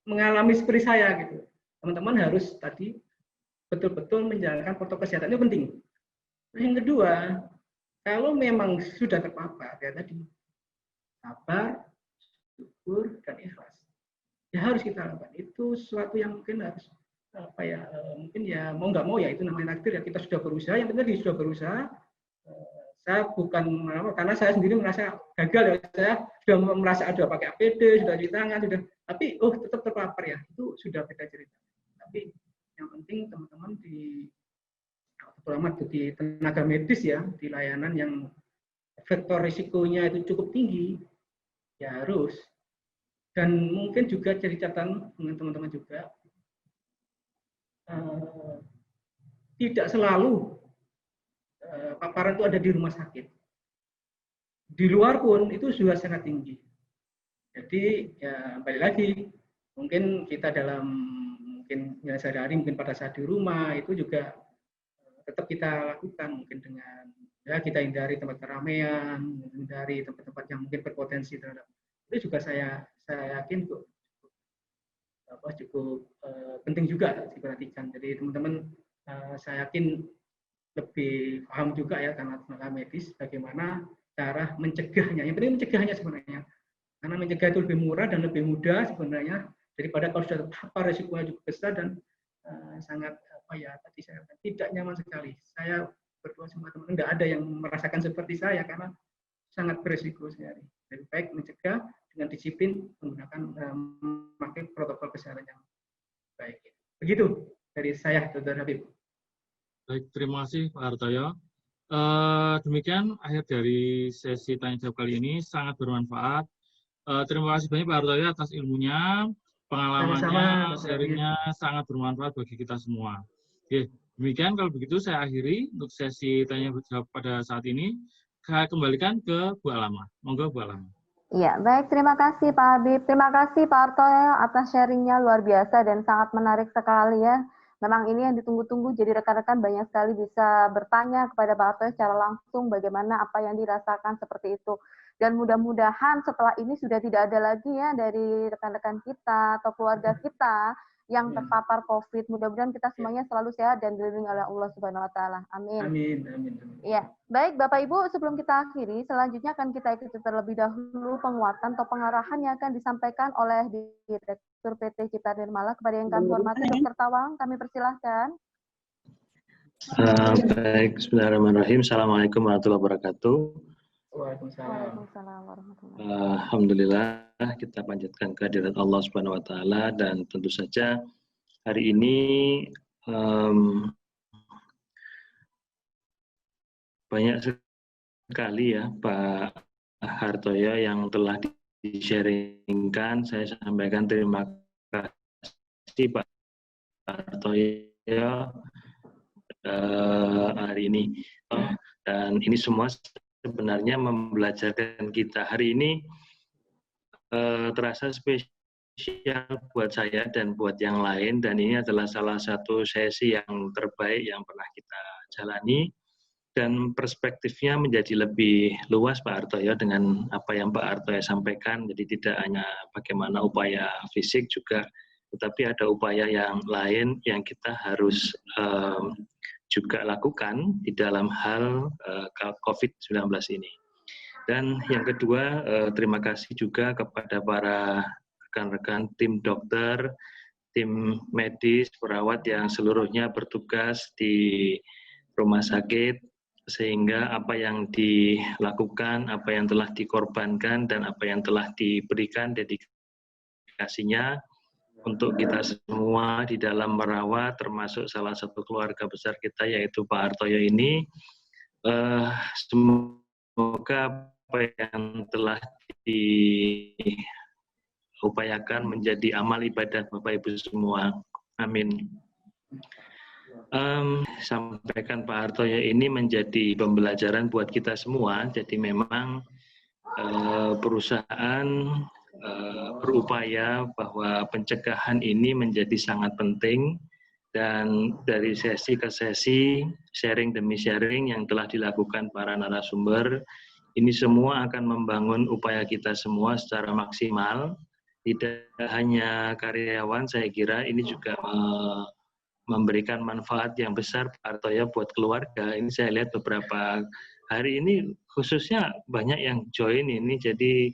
D: mengalami seperti saya gitu. Teman-teman harus tadi betul-betul menjalankan protokol kesehatan, itu penting. Yang kedua, kalau memang sudah terpapar ya tadi, sabar, syukur, dan ikhlas. Ya harus kita lakukan. Itu sesuatu yang mungkin harus mungkin ya mau nggak mau ya itu namanya takdir ya, kita sudah berusaha. Yang penting sudah berusaha. Saya bukan karena saya sendiri merasa gagal ya, saya sudah merasa ada pakai APD, sudah cuci tangan, sudah, tapi tetap terpapar ya, itu sudah beda cerita. Tapi yang penting teman-teman terutama di tenaga medis ya, di layanan yang faktor risikonya itu cukup tinggi, ya harus. Dan mungkin juga jadi catatan dengan teman-teman juga, tidak selalu paparan itu ada di rumah sakit. Di luar pun itu sudah sangat tinggi. Jadi ya balik lagi, mungkin kita dalam mungkin ya sehari-hari, mungkin pada saat di rumah itu juga tetap kita lakukan, mungkin dengan ya kita hindari tempat keramaian, hindari tempat-tempat yang mungkin berpotensi terhadap itu juga saya yakin cukup penting juga diperhatikan. Jadi teman-teman saya yakin lebih paham juga ya karena tenaga medis bagaimana cara mencegahnya. Yang penting mencegahnya sebenarnya. Karena mencegah itu lebih murah dan lebih mudah sebenarnya daripada kalau sudah terpapar risikonya cukup besar dan sangat tadi saya tidak nyaman sekali. Saya berdua sama teman tidak ada yang merasakan seperti saya karena sangat berisiko sekali. Lebih baik mencegah dengan disiplin menggunakan memakai protokol kesehatan yang baik. Begitu dari saya, Dr. Habib.
C: Baik, terima kasih Pak Hartoyo. Demikian akhir dari sesi tanya jawab kali ini, sangat bermanfaat. Terima kasih banyak Pak Hartoyo atas ilmunya, pengalamannya, sharingnya sangat bermanfaat bagi kita semua. Oke, demikian kalau begitu saya akhiri untuk sesi tanya jawab pada saat ini. Saya kembalikan ke Bu Alama. Monggo Bu Alama.
B: Iya, baik. Terima kasih Pak Habib. Terima kasih Pak Hartoyo atas sharingnya luar biasa dan sangat menarik sekali ya. Memang ini yang ditunggu-tunggu, jadi rekan-rekan banyak sekali bisa bertanya kepada Pak Hartoyo secara langsung bagaimana apa yang dirasakan seperti itu. Dan mudah-mudahan setelah ini sudah tidak ada lagi ya dari rekan-rekan kita atau keluarga kita yang terpapar COVID. Mudah-mudahan kita semuanya selalu sehat dan dilindungi oleh Allah Subhanahu wa taala. Amin.
D: Amin, amin.
B: Ya, baik Bapak Ibu, sebelum kita akhiri, selanjutnya akan kita ikuti terlebih dahulu penguatan atau pengarahan yang akan disampaikan oleh Direktur PT Cipta Nirmala. Kepada yang kami hormati, Dr. Tawang, kami persilahkan.
F: Baik, bismillahirrahmanirrahim. Assalamualaikum warahmatullahi wabarakatuh.
B: Waalaikumsalam warahmatullahi wabarakatuh.
F: Alhamdulillah, kita panjatkan kehadirat Allah Subhanahu wa taala dan tentu saja hari ini banyak sekali ya Pak Hartoyo yang telah di-sharingkan. Saya sampaikan terima kasih Pak Hartoyo hari ini. Dan ini semua sebenarnya membelajarkan kita. Hari ini terasa spesial buat saya dan buat yang lain, dan ini adalah salah satu sesi yang terbaik yang pernah kita jalani. Dan perspektifnya menjadi lebih luas Pak Hartoyo dengan apa yang Pak Hartoyo sampaikan. Jadi tidak hanya bagaimana upaya fisik juga, tetapi ada upaya yang lain yang kita harus juga lakukan di dalam hal COVID-19 ini. Dan yang kedua, terima kasih juga kepada para rekan-rekan tim dokter, tim medis, perawat yang seluruhnya bertugas di rumah sakit, sehingga apa yang dilakukan, apa yang telah dikorbankan, dan apa yang telah diberikan dedikasinya untuk kita semua di dalam merawat, termasuk salah satu keluarga besar kita yaitu Pak Hartoyo ini, semoga apa yang telah diupayakan menjadi amal ibadah Bapak Ibu semua. Amin. Sampaikan Pak Hartoyo ini menjadi pembelajaran buat kita semua. Jadi memang perusahaan berupaya bahwa pencegahan ini menjadi sangat penting, dan dari sesi ke sesi, sharing demi sharing yang telah dilakukan para narasumber, ini semua akan membangun upaya kita semua secara maksimal. Tidak hanya karyawan, saya kira ini juga memberikan manfaat yang besar Pak Hartoyo buat keluarga. Ini saya lihat beberapa hari ini khususnya banyak yang join ini, jadi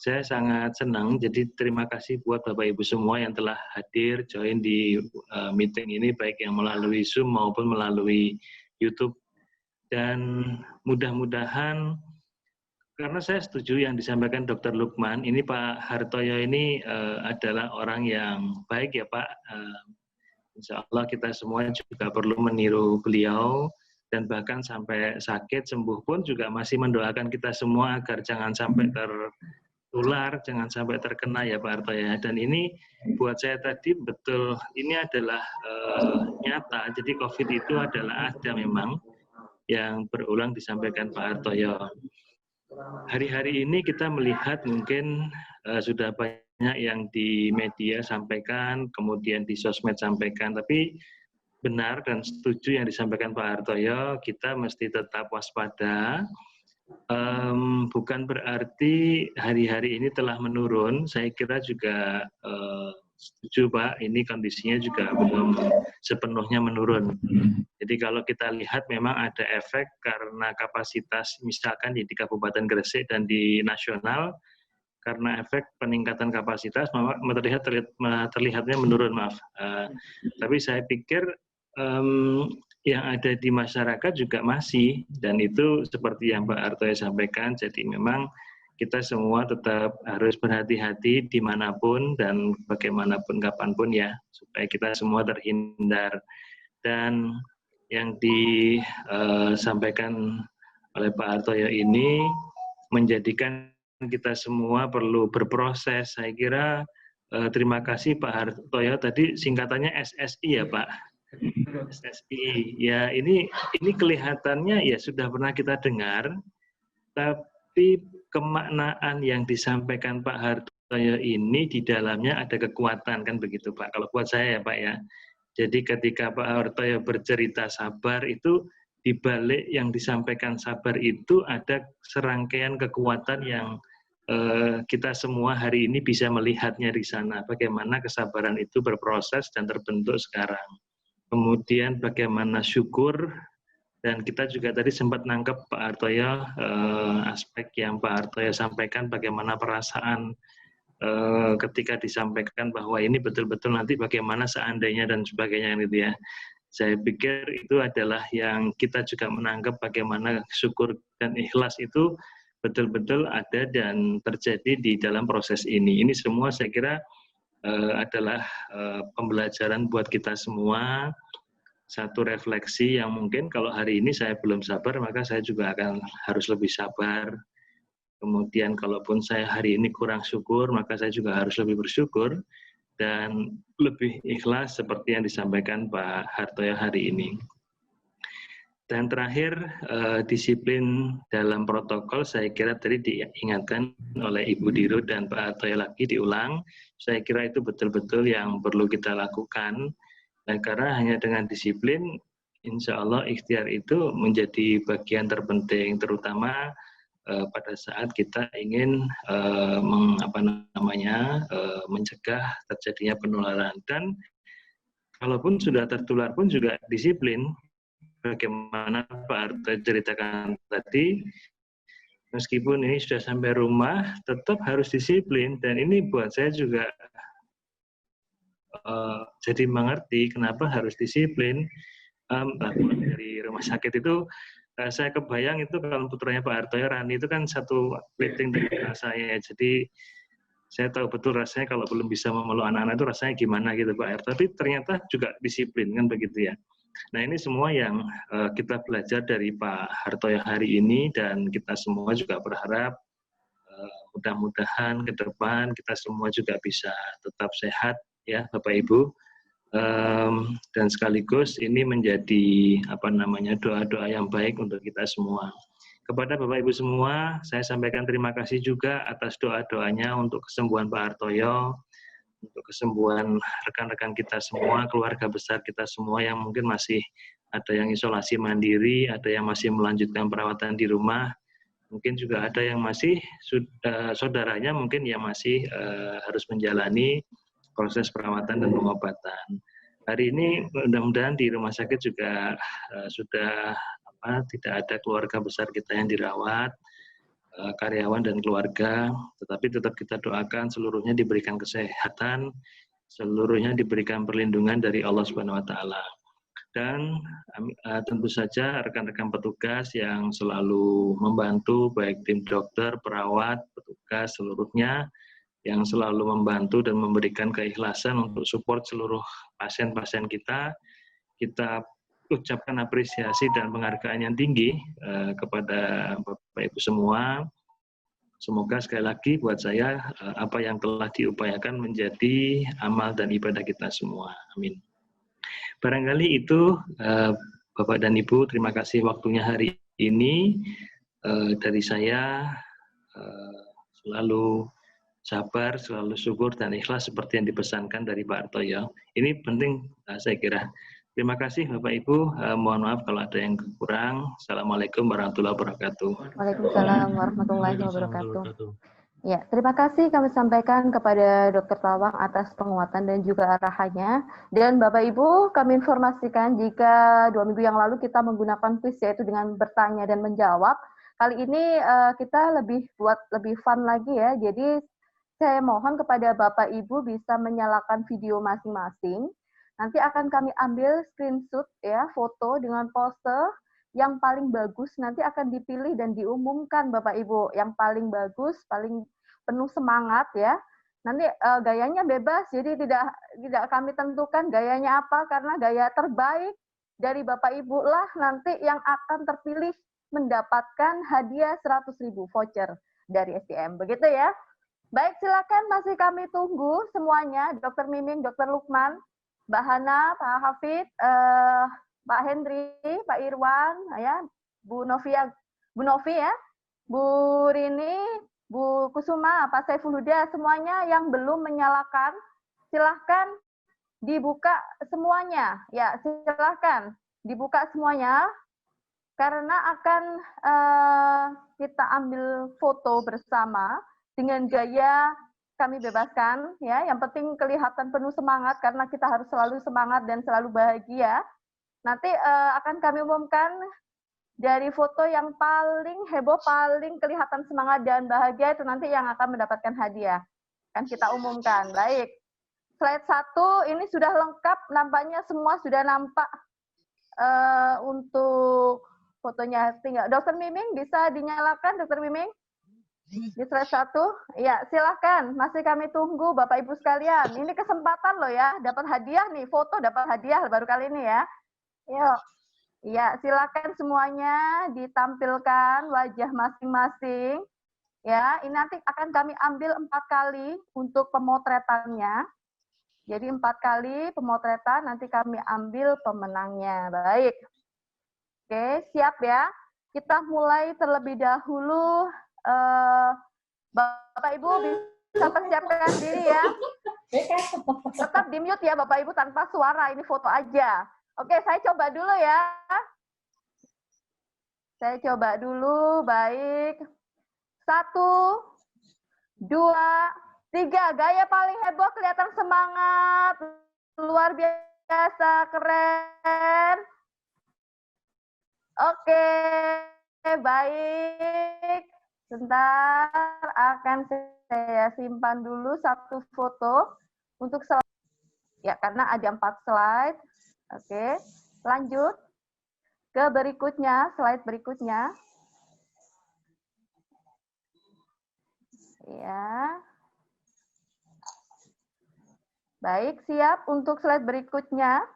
F: saya sangat senang. Jadi terima kasih buat Bapak Ibu semua yang telah hadir join di meeting ini, baik yang melalui Zoom maupun melalui YouTube. Dan mudah-mudahan, karena saya setuju yang disampaikan Dr. Lukman, ini Pak Hartoyo ini adalah orang yang baik ya Pak. Insya Allah kita semua juga perlu meniru beliau, dan bahkan sampai sakit sembuh pun juga masih mendoakan kita semua agar jangan sampai tertular, jangan sampai terkena ya Pak Hartoyo. Dan ini buat saya tadi betul, ini adalah nyata. Jadi COVID itu adalah ada memang yang berulang disampaikan Pak Hartoyo. Hari-hari ini kita melihat mungkin sudah banyak yang di media sampaikan, kemudian di sosmed sampaikan, tapi benar dan setuju yang disampaikan Pak Hartoyo, kita mesti tetap waspada. Bukan berarti hari-hari ini telah menurun, saya kira juga setuju Pak, ini kondisinya juga belum sepenuhnya menurun. Jadi kalau kita lihat memang ada efek karena kapasitas, misalkan di Kabupaten Gresik dan di nasional, karena efek peningkatan kapasitas terlihatnya menurun, maaf. Tapi saya pikir yang ada di masyarakat juga masih, dan itu seperti yang Pak Hartoyo sampaikan, jadi memang kita semua tetap harus berhati-hati dimanapun dan bagaimanapun kapanpun ya, supaya kita semua terhindar. Dan yang disampaikan oleh Pak Hartoyo ini menjadikan kita semua perlu berproses. Saya kira terima kasih Pak Hartoyo, tadi singkatannya SSI ya Pak. SSI, ya ini kelihatannya ya sudah pernah kita dengar, tapi kemaknaan yang disampaikan Pak Hartoyo ini di dalamnya ada kekuatan, kan begitu Pak, kalau buat saya ya Pak ya. Jadi ketika Pak Hartoyo bercerita sabar, itu di balik yang disampaikan sabar itu ada serangkaian kekuatan yang kita semua hari ini bisa melihatnya di sana, bagaimana kesabaran itu berproses dan terbentuk sekarang. Kemudian bagaimana syukur, dan kita juga tadi sempat nangkep Pak Hartoyo, aspek yang Pak Hartoyo sampaikan, bagaimana perasaan ketika disampaikan bahwa ini betul-betul nanti bagaimana seandainya dan sebagainya gitu ya. Saya pikir itu adalah yang kita juga menangkap bagaimana syukur dan ikhlas itu betul-betul ada dan terjadi di dalam proses ini. Ini semua saya kira adalah pembelajaran buat kita semua, satu refleksi yang mungkin kalau hari ini saya belum sabar, maka saya juga akan harus lebih sabar. Kemudian kalaupun saya hari ini kurang syukur, maka saya juga harus lebih bersyukur dan lebih ikhlas seperti yang disampaikan Pak Hartoyo hari ini. Dan terakhir, disiplin dalam protokol, saya kira tadi diingatkan oleh Ibu Dirut dan Pak Hartoyo lagi diulang, saya kira itu betul-betul yang perlu kita lakukan. Dan karena hanya dengan disiplin, insya Allah ikhtiar itu menjadi bagian terpenting, terutama pada saat kita ingin mencegah terjadinya penularan. Dan kalaupun sudah tertular pun juga disiplin, bagaimana Pak Hartoyo ceritakan tadi, meskipun ini sudah sampai rumah, tetap harus disiplin. Dan ini buat saya juga jadi mengerti kenapa harus disiplin. Dari rumah sakit itu, saya kebayang itu kalau putranya Pak Hartoyo, Rani, itu kan satu meeting dengan saya. Jadi Saya tahu betul rasanya kalau belum bisa memeluk anak-anak itu rasanya gimana gitu Pak R. Tapi ternyata juga disiplin kan begitu ya. Nah ini semua yang kita belajar dari Pak Hartoyo hari ini, dan kita semua juga berharap mudah-mudahan ke depan kita semua juga bisa tetap sehat ya Bapak Ibu. Dan sekaligus ini menjadi doa-doa yang baik untuk kita semua. Kepada Bapak Ibu semua, saya sampaikan terima kasih juga atas doa-doanya untuk kesembuhan Pak Hartoyo, untuk kesembuhan rekan-rekan kita semua, keluarga besar kita semua yang mungkin masih ada yang isolasi mandiri, ada yang masih melanjutkan perawatan di rumah, mungkin juga ada yang masih saudaranya mungkin yang masih harus menjalani proses perawatan dan pengobatan. Hari ini mudah-mudahan di rumah sakit juga sudah tidak ada keluarga besar kita yang dirawat, karyawan dan keluarga, tetapi tetap kita doakan seluruhnya diberikan kesehatan, seluruhnya diberikan perlindungan dari Allah Subhanahu wa taala. Dan tentu saja rekan-rekan petugas yang selalu membantu, baik tim dokter, perawat, petugas seluruhnya yang selalu membantu dan memberikan keikhlasan untuk support seluruh pasien-pasien kita. Kita ucapkan apresiasi dan penghargaan yang tinggi kepada Bapak Ibu semua. Semoga sekali lagi buat saya apa yang telah diupayakan menjadi amal dan ibadah kita semua. Amin. Barangkali itu Bapak dan Ibu, terima kasih waktunya hari ini. Dari saya selalu sabar, selalu syukur dan ikhlas seperti yang dipesankan dari Pak Hartoyo. Ini penting saya kira. Terima kasih Bapak Ibu, mohon maaf kalau ada yang kurang. Assalamualaikum warahmatullahi wabarakatuh.
B: Waalaikumsalam warahmatullahi wabarakatuh. Ya, terima kasih kami sampaikan kepada Dr. Tawang atas penguatan dan juga arahannya. Dan Bapak Ibu, kami informasikan jika 2 minggu yang lalu kita menggunakan quiz yaitu dengan bertanya dan menjawab. Kali ini kita buat lebih fun lagi ya. Jadi saya mohon kepada Bapak Ibu bisa menyalakan video masing-masing. Nanti akan kami ambil screenshot ya, foto dengan pose yang paling bagus, nanti akan dipilih dan diumumkan Bapak Ibu. Yang paling bagus, paling penuh semangat ya. Nanti gayanya bebas, jadi tidak kami tentukan gayanya apa, karena gaya terbaik dari Bapak Ibu lah nanti yang akan terpilih mendapatkan hadiah 100.000 voucher dari SDM. Begitu ya. Baik, silakan masih kami tunggu semuanya, Dr. Miming, Dr. Lukman, Mbak Hana, Pak Hafid, Pak Hendri, Pak Irwan, ya, Bu Novi ya, Bu Rini, Bu Kusuma, Pak Saiful Huda, semuanya yang belum menyalakan, silahkan dibuka semuanya, ya, silahkan dibuka semuanya, karena akan kita ambil foto bersama dengan gaya kami bebaskan, ya. Yang penting kelihatan penuh semangat karena kita harus selalu semangat dan selalu bahagia. Nanti akan kami umumkan dari foto yang paling heboh, paling kelihatan semangat dan bahagia itu nanti yang akan mendapatkan hadiah. Kan kita umumkan. Baik. Slide 1 ini sudah lengkap, nampaknya semua sudah nampak untuk fotonya. Tinggal Dr. Miming bisa dinyalakan, Dr. Miming? Di slide 1, ya silahkan, masih kami tunggu Bapak Ibu sekalian. Ini kesempatan loh ya, dapat hadiah nih, foto dapat hadiah baru kali ini ya. Yuk, ya silahkan semuanya ditampilkan wajah masing-masing. Ya, ini nanti akan kami ambil 4 kali untuk pemotretannya. Jadi 4 kali pemotretan, nanti kami ambil pemenangnya. Baik. Oke, siap ya. Kita mulai terlebih dahulu. Bapak Ibu bisa persiapkan diri ya. Tetap di mute ya Bapak Ibu tanpa suara, ini foto aja. Oke, saya coba dulu ya. Saya coba dulu, baik. 1, 2, 3. Gaya paling heboh, kelihatan semangat. Luar biasa, keren. Oke, baik. Sebentar, akan saya simpan dulu satu foto untuk ya karena ada 4 slide. Oke, lanjut ke berikutnya, slide berikutnya. Ya. Baik, siap untuk slide berikutnya.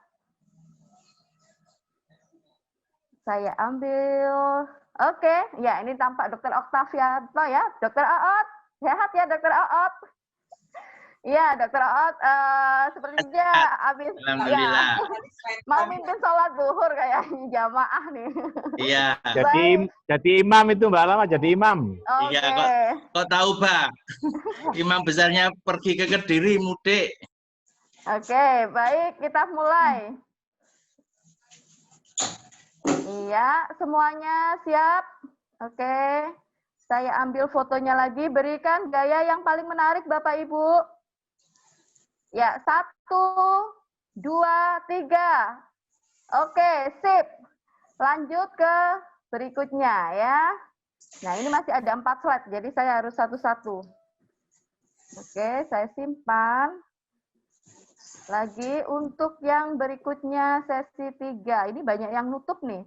B: Saya ambil. Oke, ya ini tampak Dr. Oktavianto ya. Dr. Oot, sehat ya Dr. Oot? Iya, Dr. Oot, sepertinya habis ya, mau mimpin sholat zuhur kayaknya jamaah nih.
G: Iya.
H: Jadi imam itu Mbak Lama, jadi imam.
G: Iya, kok tahu Pak? Imam besarnya pergi ke Kediri mudik.
B: Oke, baik, kita mulai. Iya, semuanya siap? Oke, saya ambil fotonya lagi, berikan gaya yang paling menarik Bapak Ibu. Ya, 1, 2, 3. Oke, sip. Lanjut ke berikutnya ya. Nah, ini masih ada 4 slide, jadi saya harus satu-satu. Oke, saya simpan. Lagi untuk yang berikutnya sesi 3. Ini banyak yang nutup nih.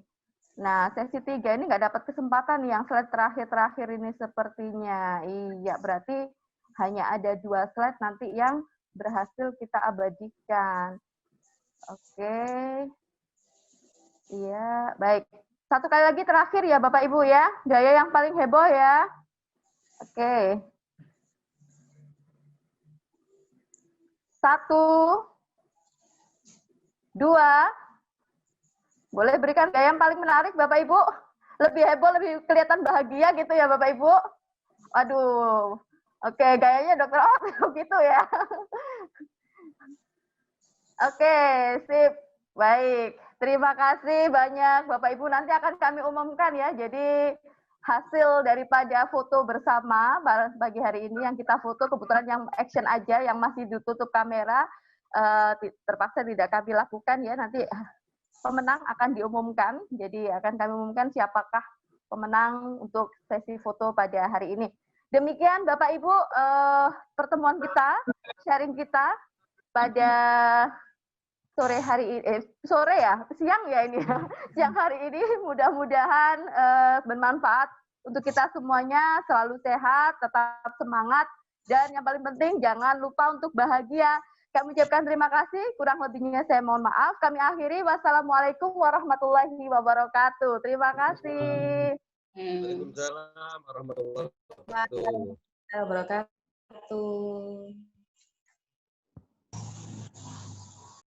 B: Nah, sesi 3 ini nggak dapat kesempatan nih, yang slide terakhir-terakhir ini sepertinya. Iya, berarti hanya ada 2 slide nanti yang berhasil kita abadikan. Oke. Iya, baik. Satu kali lagi terakhir ya Bapak Ibu ya. Gaya yang paling heboh ya. Oke. 1, 2. Boleh berikan gaya yang paling menarik Bapak Ibu? Lebih heboh, lebih kelihatan bahagia gitu ya Bapak Ibu? Aduh. Oke, gayanya Dr. Ot gitu ya. Oke, sip. Baik. Terima kasih banyak Bapak Ibu. Nanti akan kami umumkan ya. Jadi hasil daripada foto bersama bagi hari ini yang kita foto, kebetulan yang action aja, yang masih ditutup kamera, terpaksa tidak kami lakukan ya. Nanti pemenang akan diumumkan. Jadi akan kami umumkan siapakah pemenang untuk sesi foto pada hari ini. Demikian Bapak Ibu pertemuan kita, sharing kita pada sore hari ini, sore ya, siang ya ini ya, siang hari ini. Mudah-mudahan bermanfaat untuk kita semuanya, selalu sehat, tetap semangat, dan yang paling penting jangan lupa untuk bahagia. Kami ucapkan terima kasih, kurang lebihnya saya mohon maaf. Kami akhiri, wassalamualaikum warahmatullahi wabarakatuh. Terima kasih.
G: Waalaikumsalam warahmatullahi wabarakatuh.